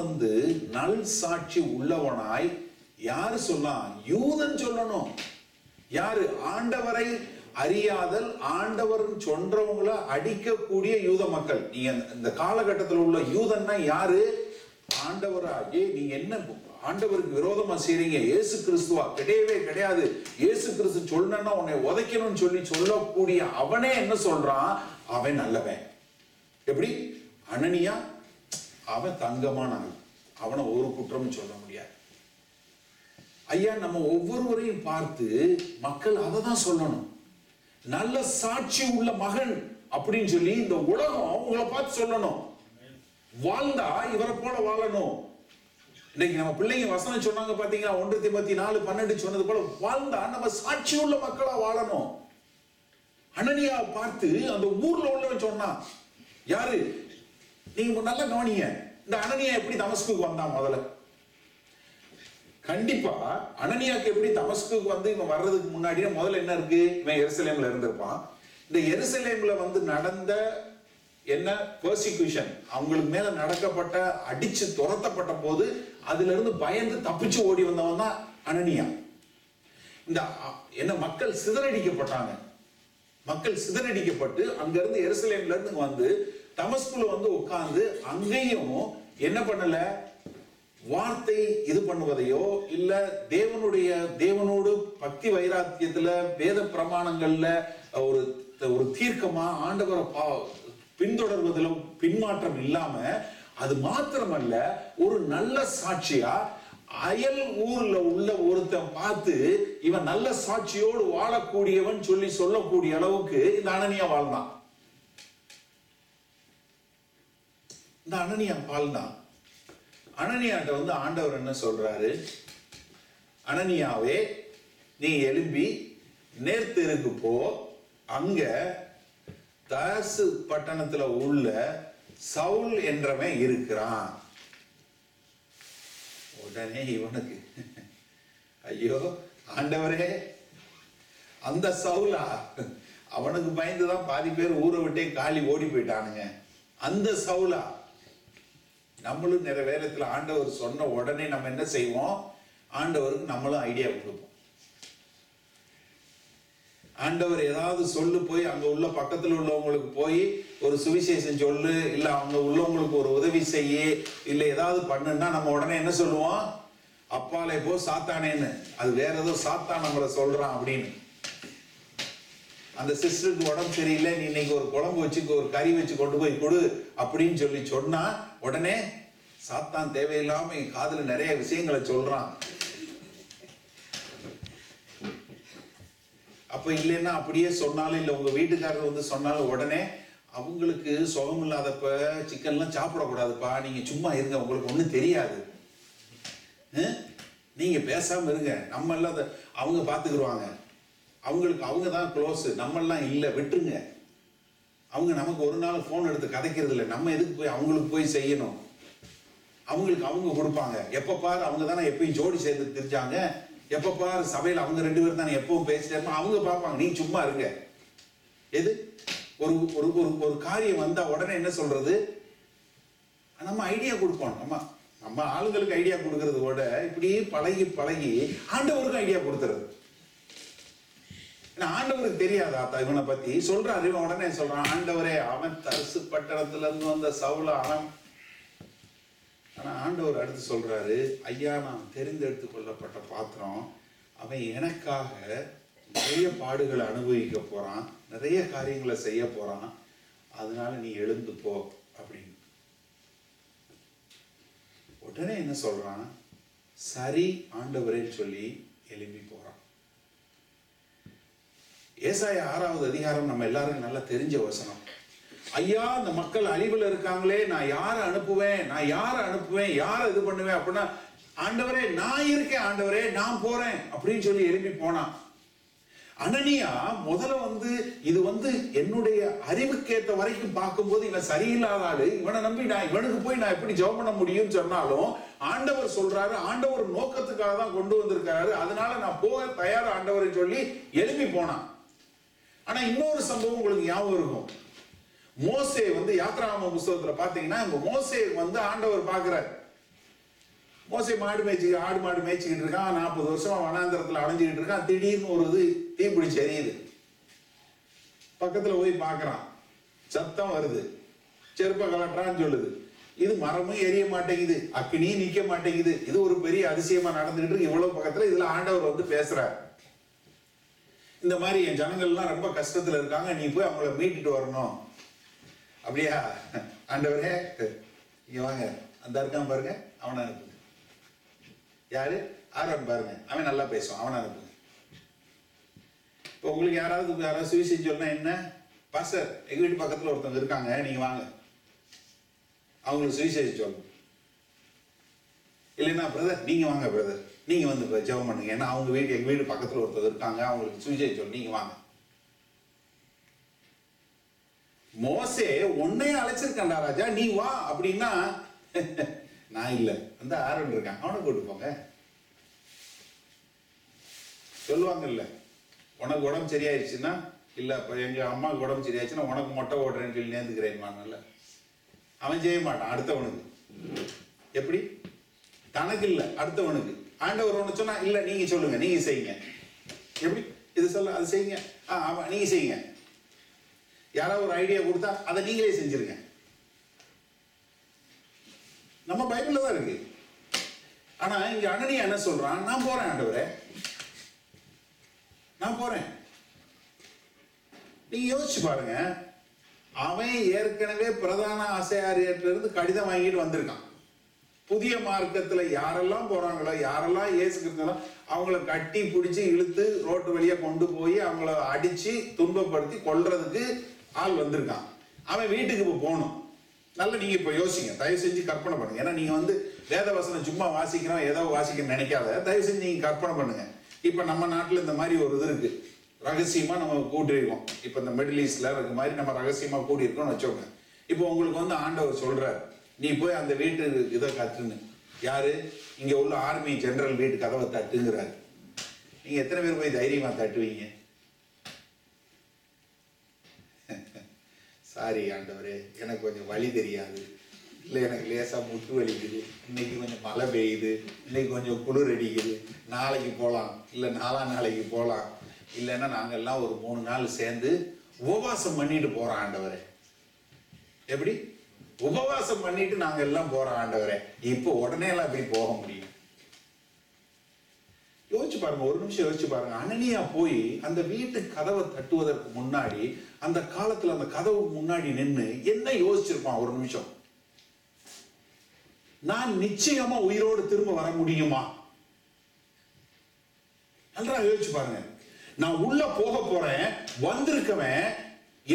நல் சாட்சி உள்ளவனாய் யாரு சொல்லலாம்? யூதன் சொல்லணும். யாரு? ஆண்டவரை அறியாதல், ஆண்டவர் சொல்றவங்களை அடிக்கக்கூடிய யூத மக்கள். நீங்க இந்த காலகட்டத்தில் உள்ள யூதன்னா யாரு? ஆண்டவராகி நீங்க என்ன ஆண்டவருக்கு விரோதமா செய்றீங்க? இயேசு கிறிஸ்துவா? கிடையவே கிடையாது. இயேசு கிறிஸ்து சொல்லணும்னா உன்னை உதைக்கணும்னு சொல்லக்கூடிய அவனே என்ன சொல்றான்? அவன் நல்லவன். எப்படி? அனனியா அவன் தங்கமான ஆள், அவனை ஒரு குற்றம் சொல்ல முடியாது. ஐயா, நம்ம ஒவ்வொருவரையும் பார்த்து மக்கள் அதை தான் சொல்லணும். நல்ல சாட்சி உள்ள மகன் அப்படின்னு சொல்லி இந்த உலகம் உங்களை பார்த்து சொல்லணும். வாழ்ந்தா இவரை போல வாழணும். இன்னைக்கு நம்ம பிள்ளைங்க வசனம் சொன்னாங்க பாத்தீங்களா? 1 தீமோத்தேயு 4:12 சொன்னது போல வாழ்ந்தா நம்ம சாட்சி உள்ள மக்களா வாழணும். அனனியா பார்த்து அந்த ஊர்ல உள்ளவன் சொன்னான். யாரு? நீங்க நல்லா கவனிங்க. இந்த அனனியா எப்படி தமஸ்குக்கு வந்தான்? முதல்ல கண்டிப்பா அனனியாக்கு எப்படி தமஸ்குக்கு இவன் வர்றதுக்கு முன்னாடியே முதல்ல என்ன இருக்கு? இவன் எருசலேம்ல இருந்திருப்பான். இந்த எருசலேம்ல நடந்த என்ன பெர்சிக்யூஷன், அவங்களுக்கு மேல நடக்கப்பட்ட, அடிச்சு துரத்தப்பட்ட போது அதுல இருந்து பயந்து தப்பிச்சு ஓடி வந்தவன் தான் அனனியா. இந்த என்ன மக்கள் சிதறடிக்கப்பட்டாங்க. மக்கள் சிதறடிக்கப்பட்டு அங்க இருந்து எருசலேம்ல இருந்து தமஸ்குல உட்கார்ந்து அங்கேயும் என்ன பண்ணல? வார்த்தை இது பண்ணுவதையோ இல்ல தேவனோடு பக்தி வைராக்கியத்துல வேத பிரமாணங்கள்ல ஒரு தீர்க்கமா ஆண்டவரை பின்தொடர்வதிலும் பின்மாற்றம் இல்லாம, அது மாத்திரமல்ல ஒரு நல்ல சாட்சியா அயல் ஊர்ல உள்ள ஒருத்தன் பார்த்து இவன் நல்ல சாட்சியோடு வாழக்கூடியவன் சொல்லக்கூடிய அளவுக்கு இந்த அனனியா வாழ்ந்தான். இந்த அனனியா வாழ்ந்தான். அனனியாட்ட ஆண்டவர் என்ன சொல்றாரு? அனனியாவே, நீ எழும்பி நேர்த்தெருக்கு போ, அங்க தாசு பட்டணத்துல உள்ள சவுல் என்றவன் இருக்கிறான். உடனே இவனுக்கு ஐயோ ஆண்டவரே, அந்த சவுலா? அவனுக்கு பயந்துதான் பாதி பேர் ஊரை விட்டே காலி ஓடி போயிட்டானுங்க. அந்த சவுலா? நம்மளும் நிறைய வேலைத்துல ஆண்டவர் சொன்ன உடனே நம்ம என்ன செய்வோம்? ஆண்டவருக்கு நம்மளும் ஐடியா கொடுப்போம். ஆண்டவர் ஏதாவது சொல்லு, போய் அங்க உள்ள பக்கத்துல உள்ளவங்களுக்கு போய் ஒரு சுவிசேஷம் சொல்லு, இல்ல அவங்க உள்ளவங்களுக்கு ஒரு உதவி செய்ய, இல்ல ஏதாவது பண்ணுன்னா நம்ம உடனே என்ன சொல்லுவோம்? அப்பாலே போ சாத்தானேன்னு. அது வேற ஏதோ சாத்தான் நம்மளை சொல்றான் அப்படின்னு. அந்த சிஸ்டருக்கு உடம்பு சரியில்லை, நீ இன்னைக்கு ஒரு குழம்பு வச்சு ஒரு கறி வச்சு கொண்டு போய் கொடு அப்படின்னு சொன்னா உடனே சாத்தான் தேவையில்லாம என் காதுல நிறைய விஷயங்களை சொல்றான். அப்ப இல்லைன்னா அப்படியே சொன்னாலும், இல்ல உங்க வீட்டுக்காரர் சொன்னாலும் உடனே அவங்களுக்கு சுகம் இல்லாதப்ப சிக்கன்லாம் சாப்பிடக்கூடாதுப்பா, நீங்க சும்மா இருங்க, உங்களுக்கு ஒண்ணும் தெரியாது, நீங்க பேசாம இருங்க, நம்ம எல்லாம் அவங்க பாத்துக்கிடுவாங்க, அவங்களுக்கு அவங்க தான் க்ளோஸ், நம்மெல்லாம் இல்லை, விட்டுருங்க, அவங்க நமக்கு ஒரு நாள் போன் எடுத்து கதைக்கிறது இல்லை, நம்ம எதுக்கு போய் அவங்களுக்கு போய் செய்யணும், அவங்களுக்கு அவங்க கொடுப்பாங்க, எப்ப பாரு அவங்க தானே எப்பயும் ஜோடி சேர்த்து திரிச்சாங்க, எப்ப பாரு சபையில அவங்க 2 பேரும் தானே எப்பவும் பேசிட்டே அவங்க பார்ப்பாங்க, நீ சும்மா இருங்க. எது ஒரு ஒரு ஒரு காரியம் வந்தா உடனே என்ன சொல்றது? நம்ம ஐடியா கொடுப்போம். நம்ம ஆளுங்களுக்கு ஐடியா கொடுக்கறது விட இப்படி பழகி பழகி ஆண்டவருக்கும் ஐடியா கொடுத்துறது. ஆண்டவருக்கு தெரியாதா இவனை பத்தி? சொல்றாரு, இவன் உடனே சொல்றான், ஆண்டவரே அவன் தரிசு பட்டணத்துல இருந்து வந்த சவுல அவன். ஆனா ஆண்டவர் அடுத்து சொல்றாரு, ஐயா நான் தெரிந்தெடுத்து கொள்ளப்பட்ட பாத்திரம், அவன் எனக்காக நிறைய பாடுகளை அனுபவிக்க போறான், நிறைய காரியங்களை செய்ய போறான், அதனால நீ எழுந்து போ அப்படின்னு. உடனே என்ன சொல்றான்? சரி ஆண்டவரேன்னு சொல்லி எழும்பி போறான். ஏசாயா 6வது அதிகாரம் நம்ம எல்லாருக்கும் நல்லா தெரிஞ்ச வசனம். ஐயா இந்த மக்கள் அழிவுல இருக்காங்களே, நான் யாரை அனுப்புவேன், யாரை இது பண்ணுவேன் அப்படின்னா ஆண்டவரே நான் இருக்கேன், ஆண்டவரே நான் போறேன் அப்படின்னு சொல்லி எழுப்பி போனான். அனனியா முதல்ல இது என்னுடைய அறிவுக்கேற்ற வரைக்கும் பார்க்கும்போது இவன் சரியில்லாத ஆளு, இவனை நம்பி இவனுக்கு போய் நான் எப்படி ஜெபம் பண்ண முடியும்னு சொன்னாலும் ஆண்டவர் சொல்றாரு, ஆண்டவர் நோக்கத்துக்காக தான் கொண்டு வந்திருக்காரு, அதனால நான் போக தயார் ஆண்டவரை சொல்லி எழுப்பி போனான். ஆனா இன்னொரு சம்பவம் உங்களுக்கு ஞாபகம் இருக்கும். மோசே யாத்ராகம புஸ்தகத்துல பாத்தீங்கன்னா மோசே ஆண்டவர் பாக்குறாரு. மோசே ஆடு மாடு மேய்ச்சிக்கிட்டு இருக்கான், 40 வருஷமா வனாந்தரத்துல அலைஞ்சிக்கிட்டு இருக்கான். திடீர்னு ஒரு தீப்பிடிச்சு எரியுது. பக்கத்துல போய் பாக்குறான், சத்தம் வருது, செருப்ப கலட்டுறான்னு சொல்லுது. இது மரமும் எரிய மாட்டேங்குது, அக்கினியும் நிக்க மாட்டேங்குது. இது ஒரு பெரிய அதிசயமா நடந்துகிட்டு இருக்கு. இவ்வளவு பக்கத்துல இதுல ஆண்டவர் பேசுறாரு, இந்த மாதிரி என் ஜனங்கள்லாம் ரொம்ப கஷ்டத்துல இருக்காங்க, நீ போய் அவங்கள மீட்டுட்டு வரணும். அப்படியா ஆண்டவரே, இங்க வாங்க, அந்த இருக்கான் பாருங்க, அவனை அனுப்புங்க. யாரு? ஆரோன் பாருங்க, அவன் நல்லா பேசுவான், அவனை அனுப்புங்க. இப்போ உங்களுக்கு யாராவது சுவிசேஷம் சொன்னா என்ன, பாஸ்டர் எங்க வீட்டு பக்கத்துல ஒருத்தவங்க இருக்காங்க, நீங்க வாங்க அவங்களுக்கு சுவிசேஷம் சொல்லணும். இல்லைன்னா பிரதர் நீங்க வாங்க, பிரதர் நீங்க ஜெபம் பண்ணுங்க, ஏன்னா எங்க வீட்டு பக்கத்துல ஒருத்தர் இருக்காங்க, அவங்களுக்கு சுவிசேஷம் சொல்லணும், நீங்க வாங்க. மோசே உன்னையே அழைச்சிருக்கா ராஜா, நீ வா அப்படின்னா நான் இல்ல, ஆரோன் இருக்கான், அவனை கூட்டு போங்க சொல்லுவாங்கல்ல. உனக்கு உடம்பு சரியாயிடுச்சுன்னா, இல்ல இப்ப எங்க அம்மாவுக்கு உடம்பு சரியாயிடுச்சுன்னா உனக்கு மொட்டை ஓடுறேன்னு சொல்லி நேர்ந்துக்கிறேன். அவன் செய்ய மாட்டான், அடுத்தவனுக்கு. எப்படி? தனக்கு இல்ல, அடுத்தவனுக்கு. ஆண்டவர் ஒண்ணு சொன்னா, இல்ல நீங்க சொல்லுங்க, நீங்க செய்யுங்க. எப்படி? இது சொல்ல, அது செய்யுங்க, ஆமா நீங்க செய்யுங்க. யாராவது ஒரு ஐடியா கொடுத்தா அதை நீங்களே செஞ்சிருங்க. நம்ம பைபிள்ல தான் இருக்கு. ஆனா இங்க அனனியா என்ன சொல்றான், நான் போறேன் ஆண்டவரே, நான் போறேன். நீங்க யோசிச்சு பாருங்க, அவன் ஏற்கனவே பிரதான ஆசாரியர்கிட்ட இருந்து கடிதம் வாங்கிட்டு வந்திருக்கான். புதிய மார்க்கத்துல யாரெல்லாம் போறாங்களோ, யாரெல்லாம் இயேசு கிறிஸ்துவோ அவங்கள கட்டி பிடிச்சி இழுத்து ரோட்டு வழியா கொண்டு போய் அவங்கள அடிச்சு துன்பப்படுத்தி கொல்றதுக்கு ஆள் வந்திருக்கான். அவன் வீட்டுக்கு இப்ப போகணும். நல்ல நீங்க இப்ப யோசிங்க, தயவு செஞ்சு கற்பனை பண்ணுங்க. ஏன்னா நீங்க வேத வசனம் சும்மா வாசிக்கிறோம், ஏதோ வாசிக்க நினைக்காத, தயவு செஞ்சு நீங்க கற்பனை பண்ணுங்க. இப்ப நம்ம நாட்டுல இந்த மாதிரி ஒரு இது இருக்கு, ரகசியமா நம்ம கூட்டிருக்கோம். இப்ப இந்த மிடில் ஈஸ்ட்ல இருக்க மாதிரி நம்ம ரகசியமா கூட்டி இருக்கோம்னு வச்சோங்க. இப்போ உங்களுக்கு ஆண்டவர் சொல்றாரு, நீ போய் அந்த வீட்டு இதை கட்டுன்னு. யாரு? இங்க உள்ள ஆர்மி ஜெனரல் வீட்டு கதவை தட்டுங்கிறாரு. நீங்க எத்தனை பேர் போய் தைரியமா தட்டுவீங்க? சாரி ஆண்டவரே, எனக்கு கொஞ்சம் வழி தெரியாது, இல்லை எனக்கு லேசா முட்டு வலிக்குது, இன்னைக்கு கொஞ்சம் மழை பெய்யுது, இன்னைக்கு கொஞ்சம் குளிர் அடிக்குது, நாளைக்கு போகலாம், இல்லை நாளைக்கு போகலாம், இல்லைன்னா நாங்கெல்லாம் ஒரு 3 நாள் சேர்ந்து உபவாசம் பண்ணிட்டு போறோம் ஆண்டவரே. எப்படி? உபவாசம் பண்ணிட்டு நாங்க எல்லாம் போறோம் ஆண்டவரே. இப்போ உடனே எல்லாம் எப்படி போக முடியும்? யோசிச்சு பாருங்க, ஒரு நிமிஷம் யோசிச்சு பாருங்க. அனனியா போய் அந்த வீட்டு கதவை தட்டுவதற்கு முன்னாடி, அந்த காலத்துல அந்த கதவு முன்னாடி நின்று என்ன யோசிச்சிருப்பான்? ஒரு நிமிஷம், நான் நிச்சயமா உயிரோடு திரும்ப வர முடியுமா? நல்லா யோசிச்சு பாருங்க. நான் உள்ள போக போறேன், வந்திருக்கவன்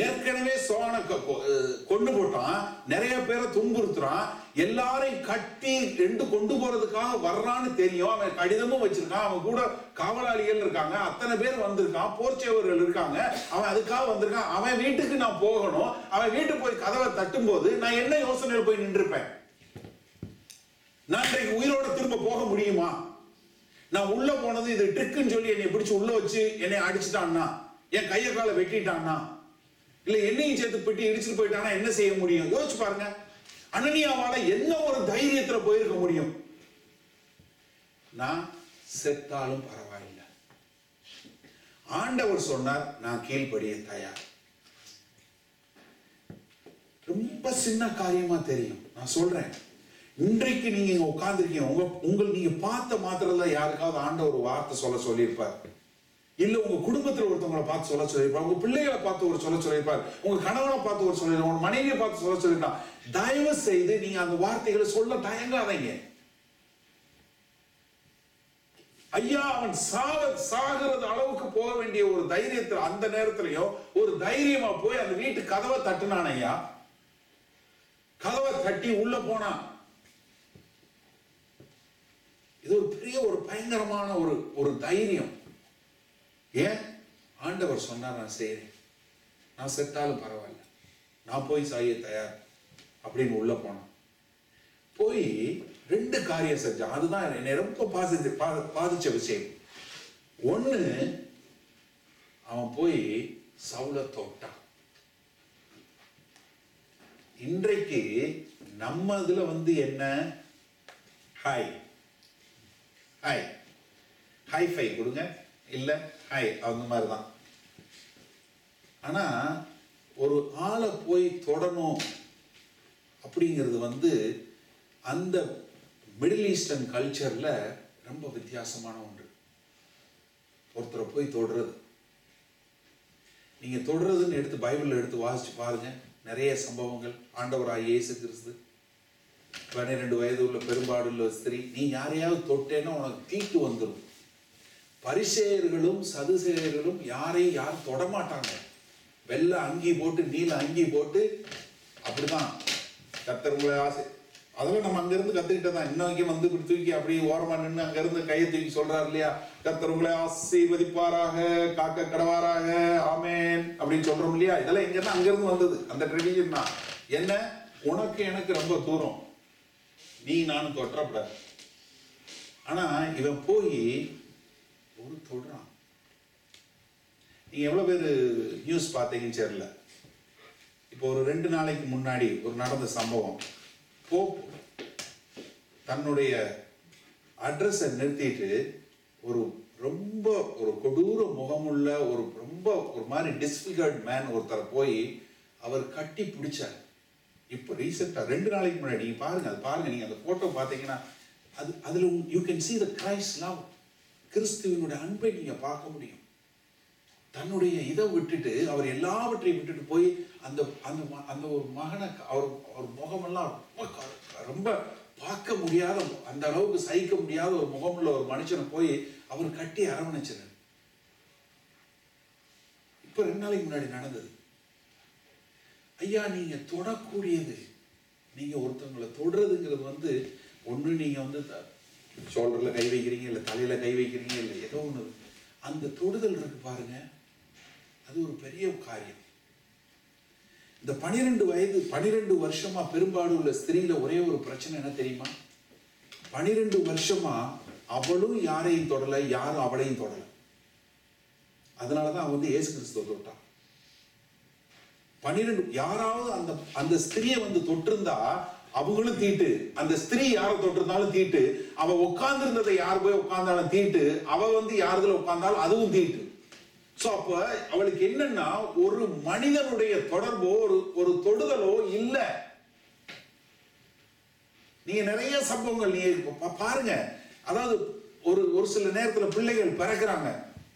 ஏற்கனவே சோழனை கொண்டு போட்டான், நிறைய பேரை துன்புறுத்துறான், எல்லாரையும் கட்டி கொண்டு போறதுக்காக வர்றான்னு தெரியும். அவன் கடிதமும் வச்சிருக்கான், அவன் கூட காவலாளிகள் இருக்காங்க, அத்தனை பேர் வந்திருக்கான், போர்ச்சேவர்கள் இருக்காங்க, அவன் அதுக்காக வந்திருக்கான். அவன் வீட்டுக்கு நான் போகணும். அவன் வீட்டுக்கு போய் கதவை தட்டும் போது நான் என்ன யோசனையில் போய் நின்றுப்பேன்? நான் இன்றைக்கு உயிரோட திரும்ப போக முடியுமா? நான் உள்ள போனது இது ட்ரிக்குன்னு சொல்லி என்னை பிடிச்சு உள்ள வச்சு என்னை அடிச்சுட்டான்னா, என் கையை காலை வெட்டிட்டான்னா, இல்ல என்னையும் சேர்த்து பெட்டி இடிச்சுட்டு போயிட்டானா என்ன செய்ய முடியும்? யோசிச்சு பாருங்க. அனனியாவால என்ன ஒரு தைரியத்துல போயிருக்க முடியும்? நான் செத்தாலும் பரவாயில்லை, ஆண்டவர் சொன்னார், நான் கீழ்ப்படிய தயார். ரொம்ப சின்ன காரியமா தெரியும், நான் சொல்றேன். இன்றைக்கு நீங்க இங்க உட்கார்ந்துருக்கீங்க, நீங்க பார்த்த மாத்திரத்துல யாருக்காவது ஆண்டவர் ஒரு வார்த்தை சொல்லியிருப்பார். இல்ல உங்க குடும்பத்துல ஒருத்தவங்களை பார்த்து சொல்லியிருப்பார், உங்க பிள்ளைகளை பார்த்து ஒரு சொல்லியிருப்பார், உங்க கணவனை பார்த்து ஒரு சொல்லியிருப்பார், உங்க மனைவியை பார்த்து சொல்லியிருப்பார். தயவு செய்து நீங்க அந்த வார்த்தைகளை சொல்ல தயங்காதீங்க. ஐயா, அவன் சாகிறது அளவுக்கு போக வேண்டிய ஒரு தைரியத்துல, அந்த நேரத்திலையும் ஒரு தைரியமா போய் அந்த வீட்டு கதவை தட்டுனான். ஐயா, கதவை தட்டி உள்ள போனான். இது ஒரு பெரிய ஒரு பயங்கரமான ஒரு தைரியம். ஏன்? ஆண்டவர் சொன்னார், நான் செய்யறேன், நான் செத்தாலும் பரவாயில்ல, நான் போய் செய்ய தயார் அப்படின்னு உள்ள போனான். போய் 2 காரியம் செஞ்சான். அதுதான் என்னை ரொம்ப பாதிச்ச விஷயம். ஒண்ணு, அவன் போய் சவுலை தொட்டான். இன்றைக்கு நம்ம இதுல என்ன, ஹாய் ஹாய் ஹை ஃபை கொடுங்க, இல்ல ஹாய், அந்த மாதிரிதான். ஆனா ஒரு ஆளை போய் தொடணும் அப்படிங்கிறது அந்த மிடில் ஈஸ்டர்ன் கல்ச்சர்ல ரொம்ப வித்தியாசமான ஒன்று. ஒருத்தரை போய் தொடுறது, நீங்க தொடுறதுன்னு எடுத்து பைபிள்ல எடுத்து வாசிச்சு பாருங்க. நிறைய சம்பவங்கள். ஆண்டவராகிய இயேசு கிறிஸ்து 12 வயது உள்ள பெரும்பாடுள்ள ஸ்திரீ, நீ யாரையாவது தொட்டேன்னா உனக்கு தீட்டு வந்துடும். பரிசேயர்களும் சதுசேயர்களும் யாரும் தொடமாட்டாங்க. வெள்ளை அங்கி போட்டு, நீல அங்கி போட்டு, அப்படிதான் கர்த்தர் உங்களை அதெல்லாம் நம்ம அங்கிருந்து கத்துக்கிட்டதான். இன்னைக்கு தூக்கி அப்படி ஓரமா நின்று அங்கிருந்து கையை தூக்கி சொல்றாரு இல்லையா, கர்த்தர் உங்களை ஆசீர்வதிப்பாராக, காக்க கடவாராக, ஆமேன் அப்படின்னு சொல்றோம் இல்லையா. இதெல்லாம் எங்கன்னா அங்கிருந்து வந்தது, அந்த ட்ரெடிஷன் தான். என்ன, உனக்கு எனக்கு ரொம்ப தூரம், நீ நானும் தொற்றப்படாது. ஆனா இவன் போய் ஒரு தொடுறான். நீங்க எவ்வளவு பேர் நியூஸ் பார்த்தீங்கன்னு தெரியல. இப்போ ஒரு 2 நாளைக்கு முன்னாடி ஒரு நடந்த சம்பவம். போப் தன்னுடைய அட்ரஸை நிறுத்திட்டு ரொம்ப கொடூர முகமுள்ள ரொம்ப ஒரு மாதிரி டிஸ்பிகர்ட் மேன் ஒருத்தரை போய் அவர் கட்டி பிடிச்சார். இப்போ ரீசெண்டா 2 நாளைக்கு முன்னாடி நீங்க பாருங்க, அது பாருங்க, நீங்க அந்த போட்டோ பார்த்தீங்கன்னா அதுல you can see the Christ love. கிறிஸ்துவினுடைய அன்பை நீங்க பார்க்க முடியும். தன்னுடைய இதை விட்டுட்டு, அவர் எல்லாவற்றையும் விட்டுட்டு போய் அந்த அந்த ஒரு மகனை, அவர் முகமெல்லாம் ரொம்ப பார்க்க முடியாத, அந்த அளவுக்கு சகிக்க முடியாத ஒரு முகமுள்ள ஒரு மனுஷனை போய் அவர் கட்டி அரவணைச்சார். இப்ப 2 நாளைக்கு முன்னாடி நடந்தது. ஐயா, நீங்க தொடக்கூடியது, நீங்க ஒருத்தவங்களை தொடுறதுங்கிறது ஒண்ணு நீங்க ஷோல்டர்ல கை வைக்கிறீங்க, இல்ல தலையில கை வைக்கிறீங்க, இல்ல ஏதோ ஒண்ணு, அந்த தொடுதல் இருக்கு பாருங்க, அது ஒரு பெரிய காரியம். இந்த 12 வருஷமா பெரும்பாடு உள்ள ஸ்திரீல ஒரே ஒரு பிரச்சனை என்ன தெரியுமா? 12 வருஷமா அவளும் யாரையும் தொடல, யாரும் அவளையும் தொடல. அதனாலதான் அவன் இயேசு கிறிஸ்துவ தொட்டான். 12 யாராவது அந்த ஸ்திரியை தொட்டிருந்தா அவங்களும் தீட்டு, அந்த ஸ்திரீ யாரை தொட்டிருந்தாலும் தீட்டு, அவ உட்கார்ந்து இருந்ததை யார் போய் உட்கார்ந்தாலும் தீட்டு, அவ யாருதுல உட்கார்ந்தாலும் அதுவும் தீட்டு. சோ அப்ப அவளுக்கு என்னன்னா, ஒரு மனிதனுடைய தொடர்போ ஒரு தொடுதலோ இல்ல. நீங்க நிறைய சம்பவங்கள் நீங்க பாருங்க. அதாவது ஒரு சில நேரத்துல பிள்ளைகள் பிறக்கிறாங்க,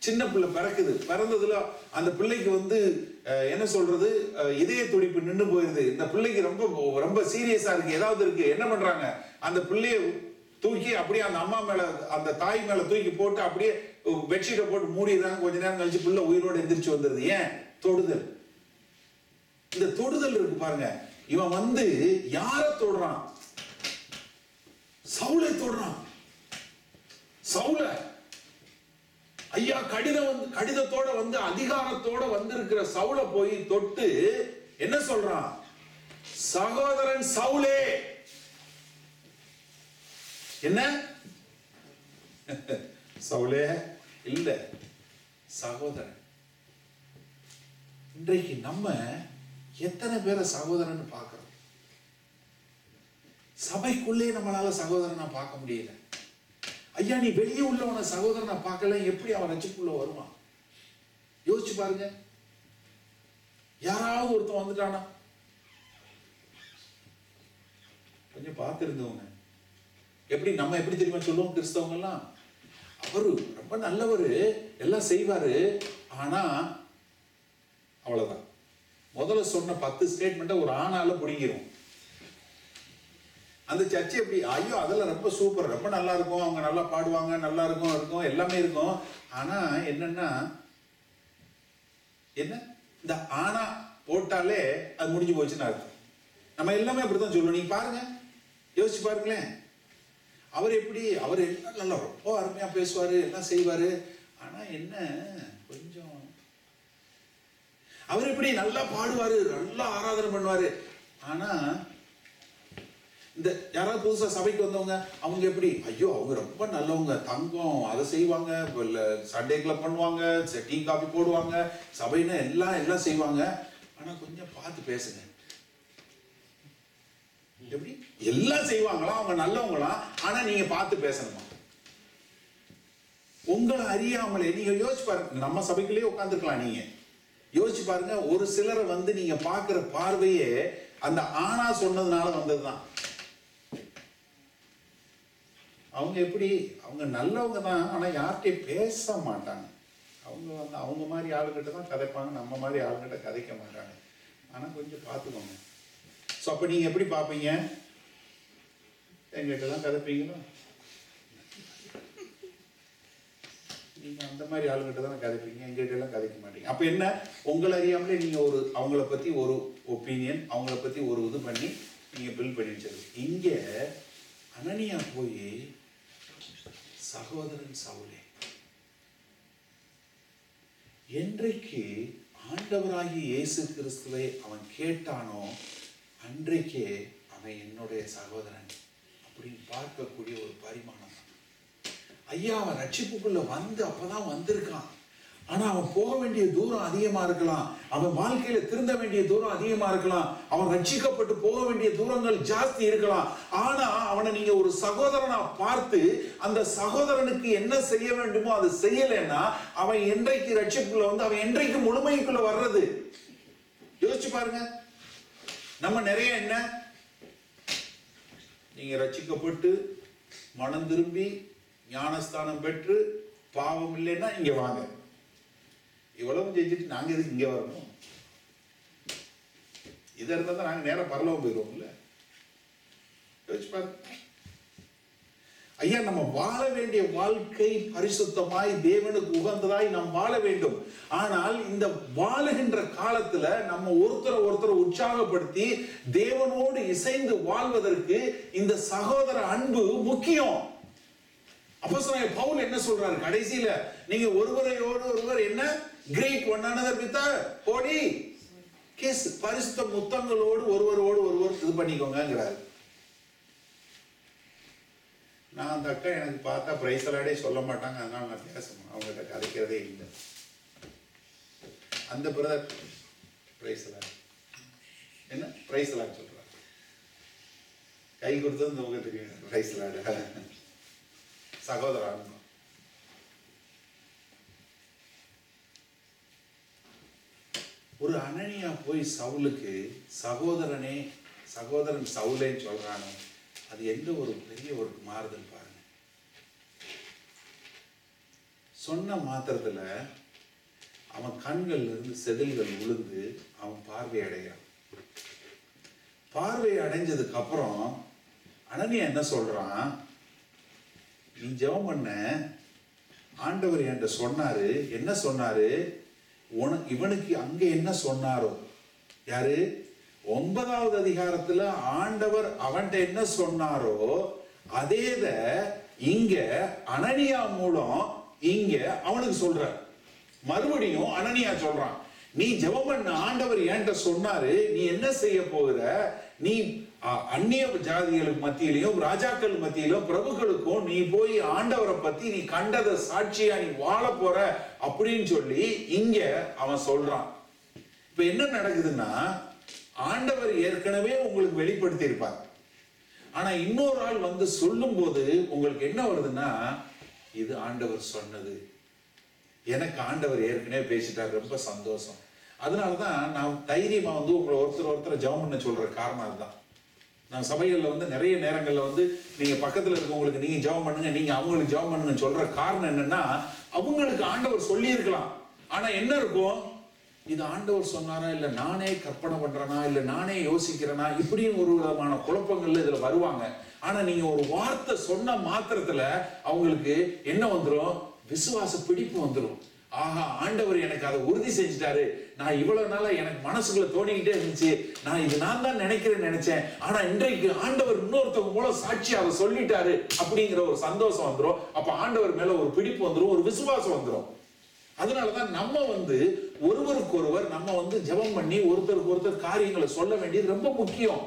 சின்ன பிள்ளை பிறக்குது, பிறந்ததுல அந்த பிள்ளைக்கு என்ன சொல்றது, இதய துடிப்பு நின்று போயிருது. இந்த பிள்ளைக்கு ரொம்ப ரொம்ப சீரியஸா இருக்கு, ஏதாவது இருக்கு. என்ன பண்றாங்க, அந்த பிள்ளைய தூக்கி அப்படியே அந்த அம்மா மேல, அந்த தாய் மேல தூக்கி போட்டு அப்படியே பெட்ஷீட்டை போட்டு மூடிடுறாங்க. கொஞ்ச நேரம் கழிச்சு பிள்ளை உயிரோட எந்திரிச்சு வந்துருது. ஏன்? தொடுதல். இந்த தொடுதல் இருக்கு பாருங்க. இவன் யார தொடுறான்? சவுலை தொடுறான். சவுல ஐயா கடிதத்தோட அதிகாரத்தோட வந்திருக்கிற சவுல போய் தொட்டு என்ன சொல்றான்? சகோதரன் சவுலே. என்ன? சவுலே இல்ல, சகோதரன். இன்றைக்கு நம்ம எத்தனை பேரை சகோதரன் பார்க்கிறோம்? சபைக்குள்ளே நம்மளால சகோதரனா பார்க்க முடியல. ஐயா, நீ வெளியே உள்ளவன சகோதரனை பார்க்கல, எப்படி அவன் ரட்சிப்புக்குள்ள வருவான்? யோசிச்சு பாருங்க. யாராவது ஒருத்தன் வந்துட்டானா? கொஞ்சம் பார்த்திருந்தவங்க நம்ம எப்படி தெரியுமா சொல்லுவோம்? கிறிஸ்தவங்க எல்லாம், அவரு ரொம்ப நல்லவரு, எல்லாம் செய்வாரு, ஆனா அவ்வளவுதான். முதல்ல சொன்ன 10 ஸ்டேட்மெண்ட்டை ஒரு ஆணால பிடிக்கிறோம். அந்த சர்ச்சை எப்படி, ஐயோ அதெல்லாம் ரொம்ப சூப்பர், ரொம்ப நல்லா இருக்கும், அவங்க நல்லா பாடுவாங்க, நல்லா இருக்கும் எல்லாமே இருக்கும். ஆனா என்னன்னா, என்ன இந்த ஆனா போட்டாலே அது முடிஞ்சு போச்சுன்னு அர்த்தம். நம்ம எல்லாமே அப்படித்தான் சொல்லுவோம். நீங்க பாருங்க, யோசிச்சு பாருங்களேன். அவர் எப்படி, அவர் எல்லாம் நல்லா ரொம்ப அருமையா பேசுவாரு, எல்லாம் செய்வாரு. ஆனா என்ன, கொஞ்சம் அவர் எப்படி நல்லா பாடுவாரு, நல்லா ஆராதனை பண்ணுவாரு. ஆனா இந்த யாராவது புதுசா சபைக்கு வந்தவங்க, அவங்க எப்படி, ஐயோ அவங்க ரொம்ப நல்லவங்க, தங்கம், அதை செய்வாங்க, சண்டே கிளப் பண்ணுவாங்க, டீ காபி போடுவாங்க, சபைன்னா எல்லாம் செய்வாங்க. ஆனா கொஞ்சம் பார்த்து பேசுங்க. எப்படி எல்லாம் செய்வாங்களா, அவங்க நல்லவங்களா, ஆனா நீங்க பார்த்து பேசணுமா? உங்களை அறியாமலே நீங்க யோசிச்சு பாருங்க. நம்ம சபைக்குள்ளேயே உட்காந்துருக்கலாம். நீங்க யோசிச்சு பாருங்க. ஒரு சிலரை நீங்க பாக்குற பார்வையே அந்த ஆனா சொன்னதுனால வந்ததுதான். அவங்க எப்படி, அவங்க நல்லவங்க தான், ஆனா யார்கிட்டயும் பேச மாட்டாங்க. அவங்க அவங்க மாதிரி ஆளுகிட்ட தான் கதைப்பாங்க, நம்ம மாதிரி ஆளுகிட்ட கதைக்க மாட்டாங்க. ஆனா கொஞ்சம் பார்த்துக்கோங்க. ஸோ அப்ப நீங்க எப்படி பார்ப்பீங்க? எங்கிட்டலாம் கதைப்பீங்களோ? நீங்க அந்த மாதிரி ஆளுகிட்ட தான் கதைப்பீங்க, எங்கிட்ட எல்லாம் கதைக்க மாட்டீங்க. அப்ப என்ன, உங்களை அறியாமலே நீங்க ஒரு அவங்கள பத்தி ஒரு ஒப்பீனியன், அவங்கள பத்தி ஒரு இது பண்ணி நீங்க பில் பண்ணி வச்சிருக்கீங்க. இங்க அனனியா போய், சகோதரன் சவுலே, என்றைக்கு ஆண்டவராகிய இயேசு கிறிஸ்துவை அவன் கேட்டானோ அன்றைக்கே அவன் என்னுடைய சகோதரன் அப்படின்னு பார்க்கக்கூடிய ஒரு பரிமாணம். ஐயா அவன் ரட்சிப்புக்குள்ள அப்பதான் வந்திருக்கான். ஆனா அவன் போக வேண்டிய தூரம் அதிகமா இருக்கலாம், அவன் வாழ்க்கையில திருந்த வேண்டிய தூரம் அதிகமா இருக்கலாம், அவன் ரட்சிக்கப்பட்டு போக வேண்டிய தூரங்கள் ஜாஸ்தி இருக்கலாம். ஆனா அவனை நீங்க ஒரு சகோதரனா பார்த்து அந்த சகோதரனுக்கு என்ன செய்ய வேண்டுமோ அதை செய்யலைன்னா அவன் என்றைக்கு ரட்சிப்புக்குள்ள அவன் என்றைக்கு முழுமைக்குள்ள வர்றது? யோசிச்சு பாருங்க. நம்ம நிறைய என்ன, நீங்க ரட்சிக்கப்பட்டு மனம் திரும்பி ஞானஸ்தானம் பெற்று பாவம் இல்லைன்னா இங்க வாங்க, இவ்வளவு செஞ்சுட்டு நாங்க எதுக்கு இங்க வரணும்? இதை இருந்தா தான் நாங்க நேரம் பரலோகம் போயிடுவோம்ல. யோசிச்சு பாருங்க. ஐயா நம்ம வாழ வேண்டிய வாழ்க்கை பரிசுத்தமாய் தேவனுக்கு உகந்ததாய் நாம் வாழ வேண்டும். ஆனால் இந்த வாழுகின்ற காலத்துல நம்ம ஒருத்தரை உற்சாகப்படுத்தி தேவனோடு இசைந்து வாழ்வதற்கு இந்த சகோதர அன்பு முக்கியம். அப்போஸ்தலனாகிய பவுல் என்ன சொல்றாரு கடைசியில, நீங்க ஒருவர் என்ன greet one another with a holy kiss, பரிசுத்த முத்தங்களோடு ஒருவர் இது பண்ணிக்கோங்கிறாரு. நான் அந்த அக்கா எனக்கு பார்த்தா பிரைஸ்லாடே சொல்ல மாட்டாங்க, அதனால நான் பேசணும், அவங்ககிட்ட கதைக்கிறதே இல்லை. அந்த பிரதர் பிரைஸ்லாட் என்ன பிரைஸ்லாட் சொல்றாரு, கை கொடுத்தது இந்த முகம் தெரியும். பிரைஸ்லாட் சகோதரன். ஒரு அனனியா போய் சவுலுக்கு சகோதரன் சவுலேன்னு சொல்றானோ, அது எந்த ஒரு பெரிய ஒரு மாறுதல் பாருங்க. சொன்ன மாத்திரத்துல அவன் கண்கள்ல இருந்து செதில்கள் விழுந்து அவன் பார்வை அடைகிறான். பார்வை அடைஞ்சதுக்கு அப்புறம் அனனியா என்ன சொல்றான், நீ ஜெபம் பண்ண, ஆண்டவர் என்கிட்ட சொன்னாரு. என்ன சொன்னாரு? இவனுக்கு அங்க என்ன சொன்னாரோ, யாரு 9வது அதிகாரத்துல ஆண்டவர் அவன்கிட்ட என்ன சொன்னாரோ அதேத இங்க அனனியா மூலம் இங்க அவனுக்கு சொல்ற. மறுபடியும் அனனியா சொல்றான், நீ ஜெபம் பண்ண, ஆண்டவர் என்கிட்ட சொன்னாரு, நீ என்ன செய்ய போகிற, நீ அந்நிய ஜாதிகளுக்கு மத்தியிலையும் ராஜாக்கள் மத்தியிலும் பிரபுக்களுக்கும் நீ போய் ஆண்டவரை பத்தி நீ கண்டத சாட்சியா நீ வாழ போற அப்படின்னு சொல்லி இங்க அவன் சொல்றான். இப்ப என்ன நடக்குதுன்னா, ஆண்டவர் ஏற்கனவே உங்களுக்கு வெளிப்படுத்தி இருப்பார். ஆனா இன்னொரு ஆள் சொல்லும் போது உங்களுக்கு என்ன வருதுன்னா, இது ஆண்டவர் சொன்னது, எனக்கு ஆண்டவர் ஏற்கனவே பேசிட்டார், ரொம்ப சந்தோஷம். அதனாலதான் நான் தைரியமா உங்களை ஒருத்தர் ஜெபம் பண்ண சொல்ற காரணம் அதுதான். நான் சபைகள்ல நிறைய நேரங்கள்ல நீங்க பக்கத்துல இருக்கவங்களுக்கு நீங்க ஜெபம் பண்ணுங்க, நீங்க அவங்களுக்கு ஜெபம் பண்ணுங்க சொல்ற காரணம் என்னன்னா, அவங்களுக்கு ஆண்டவர் சொல்லி இருக்கலாம், ஆனா என்ன இருக்கும், இது ஆண்டவர் சொன்னாரா, இல்ல நானே கற்பனை பண்றேனா, இல்ல நானே யோசிக்கிறேனா, இப்படின்னு ஒரு விதமான குழப்பங்கள்ல இதுல வருவாங்க. ஆனா நீங்க ஒரு வார்த்தை சொன்ன மாத்திரத்துல அவங்களுக்கு என்ன வந்துடும், விசுவாச பிடிப்பு வந்துடும். ஆஹா, ஆண்டவர் எனக்கு அதை உறுதி செஞ்சுட்டாரு. நான் இவ்வளவு நாளா எனக்கு மனசுக்குள்ள தோணிக்கிட்டே இருந்துச்சு, நான் தான் நினைச்சேன், ஆனா இன்றைக்கு ஆண்டவர் இன்னொருத்தவங்க மூலம் சாட்சி அதை சொல்லிட்டாரு அப்படிங்கிற ஒரு சந்தோஷம் வந்துடும். அப்ப ஆண்டவர் மேல ஒரு பிடிப்பு வந்துடும், ஒரு விசுவாசம் வந்துடும். அதனாலதான் நம்ம ஒருவருக்கு ஒருவர் நம்ம ஜெபம் பண்ணி ஒருத்தருக்கு ஒருத்தர் காரியங்களை சொல்ல வேண்டியது ரொம்ப முக்கியம்.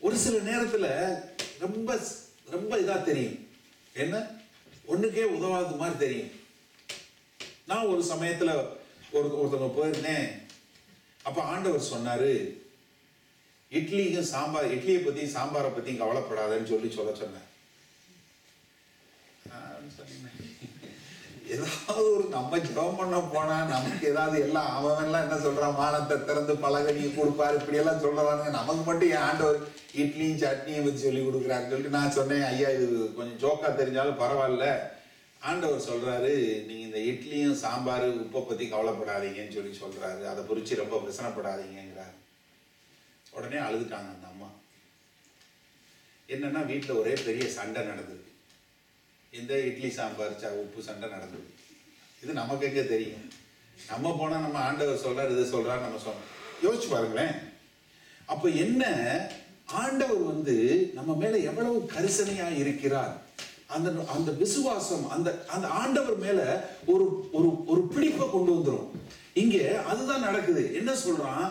ஒரு சில நேரத்துல ரொம்ப ரொம்ப இதா தெரியும், என்ன ஒண்ணுக்கே உதவாத மாதிரி தெரியும். நான் ஒரு சமயத்துல ஒருத்தவங்க போயிருந்தேன். அப்ப ஆண்டவர் சொன்னாரு, இட்லியை பத்தி சாம்பாரை பத்தி கவலைப்படாதன்னு சொல்ல சொன்னார். ஏதாவது ஒரு நம்ம ஜெபம் பண்ண போனா நமக்கு ஏதாவது எல்லாம் அவன்லாம் என்ன சொல்றான், வானத்தை திறந்து பலகனியை கொடுப்பாரு இப்படி எல்லாம் சொல்றாங்க. நமக்கு மட்டும் என் ஆண்டவர் இட்லியும் சட்னியும் பத்தி சொல்லி கொடுக்குறாருன்னு சொல்லிட்டு நான் சொன்னேன், ஐயா இது கொஞ்சம் ஜோக்கா தெரிஞ்சாலும் பரவாயில்ல, ஆண்டவர் சொல்றாரு நீங்க இந்த இட்லியும் சாம்பார் உப்பை பத்தி கவலைப்படாதீங்கன்னு சொல்றாரு, அதை குறிச்சு ரொம்ப பிரச்சனைப்படாதீங்கிறாரு. உடனே அழுதுட்டாங்க அந்த அம்மா. என்னன்னா வீட்டுல ஒரே பெரிய சண்டை நடந்தது. இந்த இட்லி சாம்பார் உப்பு சண்டை நடந்தது. இது நமக்கு எங்க தெரியும்? நம்ம போனா நம்ம ஆண்டவர் சொல்றாரு இது சொல்றாரு நம்ம சொன்னோம். யோசிச்சு பாருங்களேன். அப்ப என்ன, ஆண்டவர் நம்ம மேல எவ்வளவு கரிசனையா இருக்கிறார். அந்த அந்த விசுவாசம் அந்த ஆண்டவர் மேல ஒரு ஒரு ஒரு பிடிப்பை கொண்டு வந்துரும். இங்க அதுதான் நடக்குது. என்ன சொல்றான்,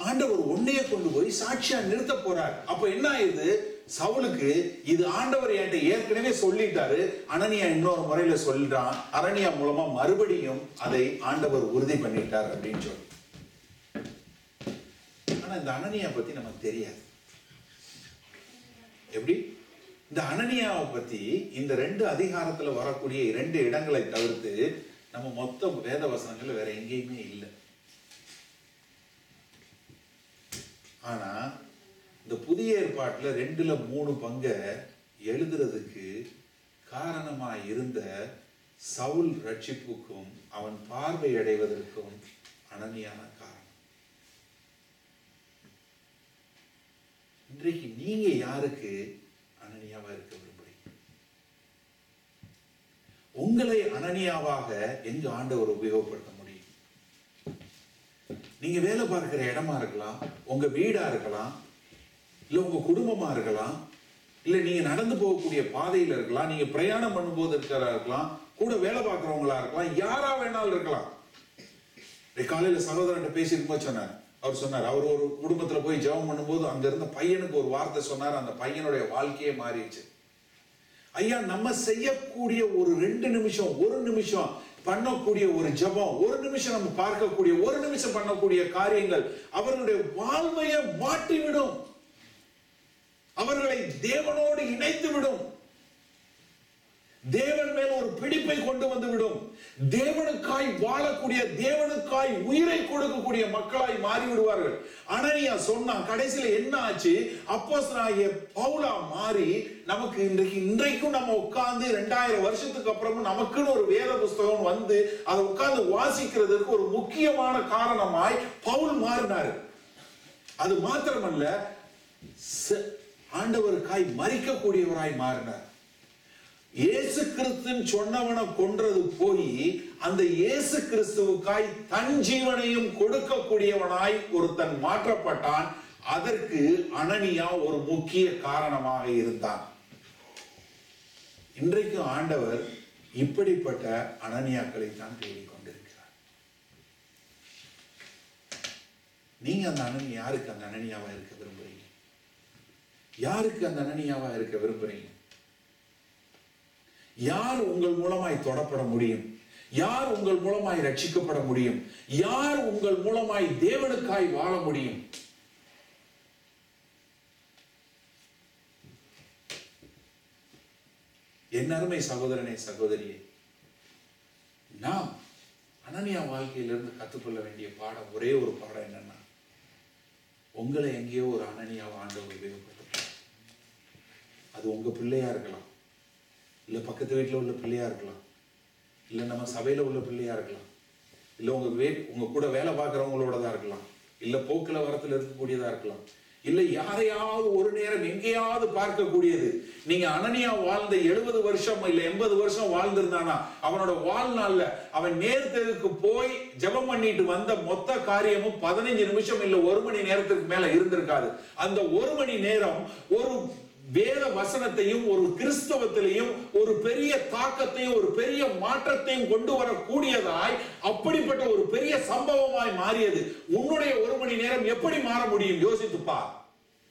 ஆண்டவர் உன்னைய கொண்டு போய் சாட்சியா நிறுத்த போறார். அப்ப என்ன ஆயுது, சவுலுக்கு இது ஆண்டவர் என்கிட்ட ஏற்கனவே சொல்லிட்டாரு, அனனியா இன்னொரு முறையில சொல்றான், அனனியா மூலமா மறுபடியும் அதை ஆண்டவர் உறுதி பண்ணிட்டார் அப்படின்னு சொல்லி. ஆனா இந்த அனனியா பத்தி நமக்கு தெரியாது. எப்படி இந்த அனனியாவை பத்தி இந்த 2 அதிகாரத்துல வரக்கூடிய 2 இடங்களை தவிர்த்து நம்ம மொத்த வேத வசனங்கள்ல வேற எங்கேயுமே இல்லை. ஆனா இந்த புதிய ஏற்பாட்டுல 2ல் 3 பங்கை எழுதுறதுக்கு காரணமா இருந்த சவுல் ரட்சிப்புக்கும் அவன் பார்வை அடைவதற்கும் அனனியான காரணம். இன்றைக்கு நீங்க யாருக்கு அனனியாவா இருக்க விரும்புறீங்க? உங்களை அனனியாவாக எங்க ஆண்டவர் உபயோகப்படுத்த முடியும்? நீங்க வேலை பார்க்கிற இடமா இருக்கலாம், உங்க வீடா இருக்கலாம், இல்ல உங்க குடும்பமா இருக்கலாம், இல்ல நீங்க நடந்து போகக்கூடிய பாதையில இருக்கலாம், நீங்க பிரயாணம் பண்ணும்போது இருக்கலாம், கூட வேலை பார்க்கிறவங்களா இருக்கலாம், யாரா வேணாலும் இருக்கலாம். காலையில சகோதரன் பேசியிருக்கும்போது சொன்னார், அவர் சொன்னார், அவர் ஒரு குடும்பத்துல போய் ஜெபம் பண்ணும்போது அங்க இருந்த பையனுக்கு ஒரு வார்த்தை சொன்னார், அந்த பையனுடைய வாழ்க்கையே மாறிடுச்சு. ஐயா, நம்ம செய்யக்கூடிய ஒரு 2 நிமிஷம் 1 நிமிஷம் பண்ணக்கூடிய ஒரு ஜெபம், 1 நிமிஷம் நம்ம பார்க்கக்கூடிய 1 நிமிஷம் பண்ணக்கூடிய காரியங்கள் அவர்களுடைய வாழ்வையை மாற்றிவிடும், அவர்களை தேவனோடு இணைத்து விடும், தேவன் மேல் ஒரு பிடிப்பை கொண்டு வந்து விடும். தேவனுக்காய் வாழக்கூடிய, தேவனுக்காய் உயிரை கொடுக்கக்கூடிய மக்களாய் மாறி விடுவார்கள். அனனியா சொன்னா, கடைசியில என்ன ஆச்சு, அப்போஸ்தலனாகிய பவுலா மாறி நமக்கு இன்றைக்கும் நம்ம உட்கார்ந்து 2000 வருஷத்துக்கு அப்புறமும் நமக்குன்னு ஒரு வேத புஸ்தகம் அதை உட்கார்ந்து வாசிக்கிறதுக்கு ஒரு முக்கியமான காரணமாய் பவுல் மாறினார். அது மாத்திரமல்ல, ஆண்டவருக்காய் மரிக்கக்கூடியவராய் மாறினார். இயேசு கிறிஸ்துவின் சொன்னவனை கொன்றது போய் அந்த இயேசு கிறிஸ்துவுக்காய் தன் ஜீவனையும் கொடுக்கக்கூடியவனாய் ஒருத்தன் மாற்றப்பட்டான். அதற்கு அனனியா ஒரு முக்கிய காரணமாக இருந்தான். இன்றைக்கு ஆண்டவர் இப்படிப்பட்ட அனனியாக்களை தான் தேடிக்கொண்டிருக்கிறார். நீங்க யாருக்கு அந்த அனனியாவா இருக்க விரும்புறீங்க? யாருக்கு அந்த அனனியாவா இருக்க விரும்புறீங்க? யார் உங்கள் மூலமாய் தொடப்பட முடியும்? யார் உங்கள் மூலமாய் ரட்சிக்கப்பட முடியும்? யார் உங்கள் மூலமாய் தேவனுக்காய் வாழ முடியும்? என் அருமை சகோதரனே, சகோதரியே, நாம் அனனியா வாழ்க்கையிலிருந்து கற்றுக்கொள்ள வேண்டிய பாடம், ஒரே ஒரு பாடம் என்னன்னா, உங்களை எங்கேயோ ஒரு அனனியாவை ஆண்டவர் உபயோகப்படுத்த, அது உங்க பிள்ளையா இருக்கலாம், இல்ல பக்கத்து வீட்டுல உள்ள பிள்ளையா இருக்கலாம், இல்ல நம்ம சபையில உள்ள பிள்ளையா இருக்கலாம், இல்ல உங்க கூட வேலை பார்க்கிறவங்களோட தான் இருக்கலாம், இல்ல போக்குல வரத்துல இருக்கக்கூடியதா இருக்கலாம், இல்லை யாரையாவது ஒரு நேரம் எங்கேயாவது பார்க்கக்கூடியது. நீங்க அனனியா வாழ்ந்த 70 வருஷம் இல்ல 80 வருஷம் வாழ்ந்திருந்தானா, அவனோட வாழ்நாள்ல அவன் நேர்த்தெருக்கு போய் ஜெபம் பண்ணிட்டு வந்த மொத்த காரியமும் 15 நிமிஷம் இல்ல 1 மணி நேரத்துக்கு மேல இருந்திருக்காது. அந்த 1 மணி நேரம் ஒரு வேத வசனத்தையும் ஒரு கிறிஸ்தவத்திலையும் ஒரு பெரிய தாக்கத்தையும் ஒரு பெரிய மாற்றத்தையும் கொண்டு வரக்கூடியதாய் அப்படிப்பட்ட ஒரு பெரிய சம்பவமாய் மாறியது. உன்னுடைய 1 மணி நேரம் எப்படி மாற முடியும்? யோசித்துப்பா.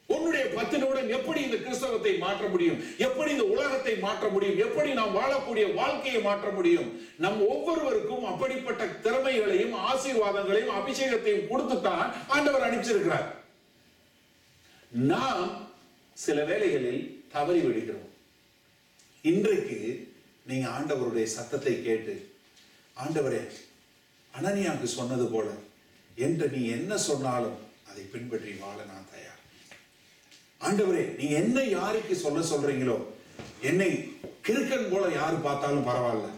உன்னுடைய 10 நிமிடம் எப்படி இந்த கிறிஸ்தவத்தை மாற்ற முடியும்? எப்படி இந்த உலகத்தை மாற்ற முடியும்? எப்படி நாம் வாழக்கூடிய வாழ்க்கையை மாற்ற முடியும்? நம் ஒவ்வொருவருக்கும் அப்படிப்பட்ட திறமைகளையும் ஆசீர்வாதங்களையும் அபிஷேகத்தையும் கொடுத்துத்தான் ஆண்டவர் அனுப்பிச்சிருக்கிறார். நாம் சில வேளைகளில் தவறி விடுகிறோம். இன்றைக்கு நீங்க ஆண்டவருடைய சத்தத்தை கேட்டு, ஆண்டவரே அனனியாவுக்கு சொன்னது போல என்று நீ என்ன சொன்னாலும் அதை பின்பற்றி வாழ நான் தயார். ஆண்டவரே நீங்க என்ன யாருக்கு சொல்றீங்களோ, என்னை கிறுக்கன் போல யாரு பார்த்தாலும் பரவாயில்ல,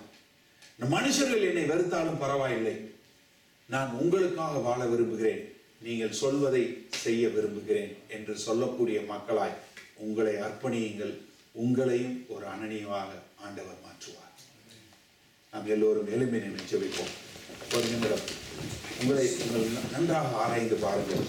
மனுஷர்கள் என்னை வெறுத்தாலும் பரவாயில்லை, நான் உங்களுக்காக வாழ விரும்புகிறேன், நீங்கள் சொல்வதை செய்ய விரும்புகிறேன் என்று சொல்லக்கூடிய மக்களாய் உங்களை அர்ப்பணியுங்கள். உங்களையும் ஒரு அனனியாவாக ஆண்டவர் மாற்றுவார். நாம் எல்லோரும் எளிமை நினைச்சு வைப்போம். ஒரு நிமிடம் உங்களை நன்றாக ஆராய்ந்து பாருங்கள்.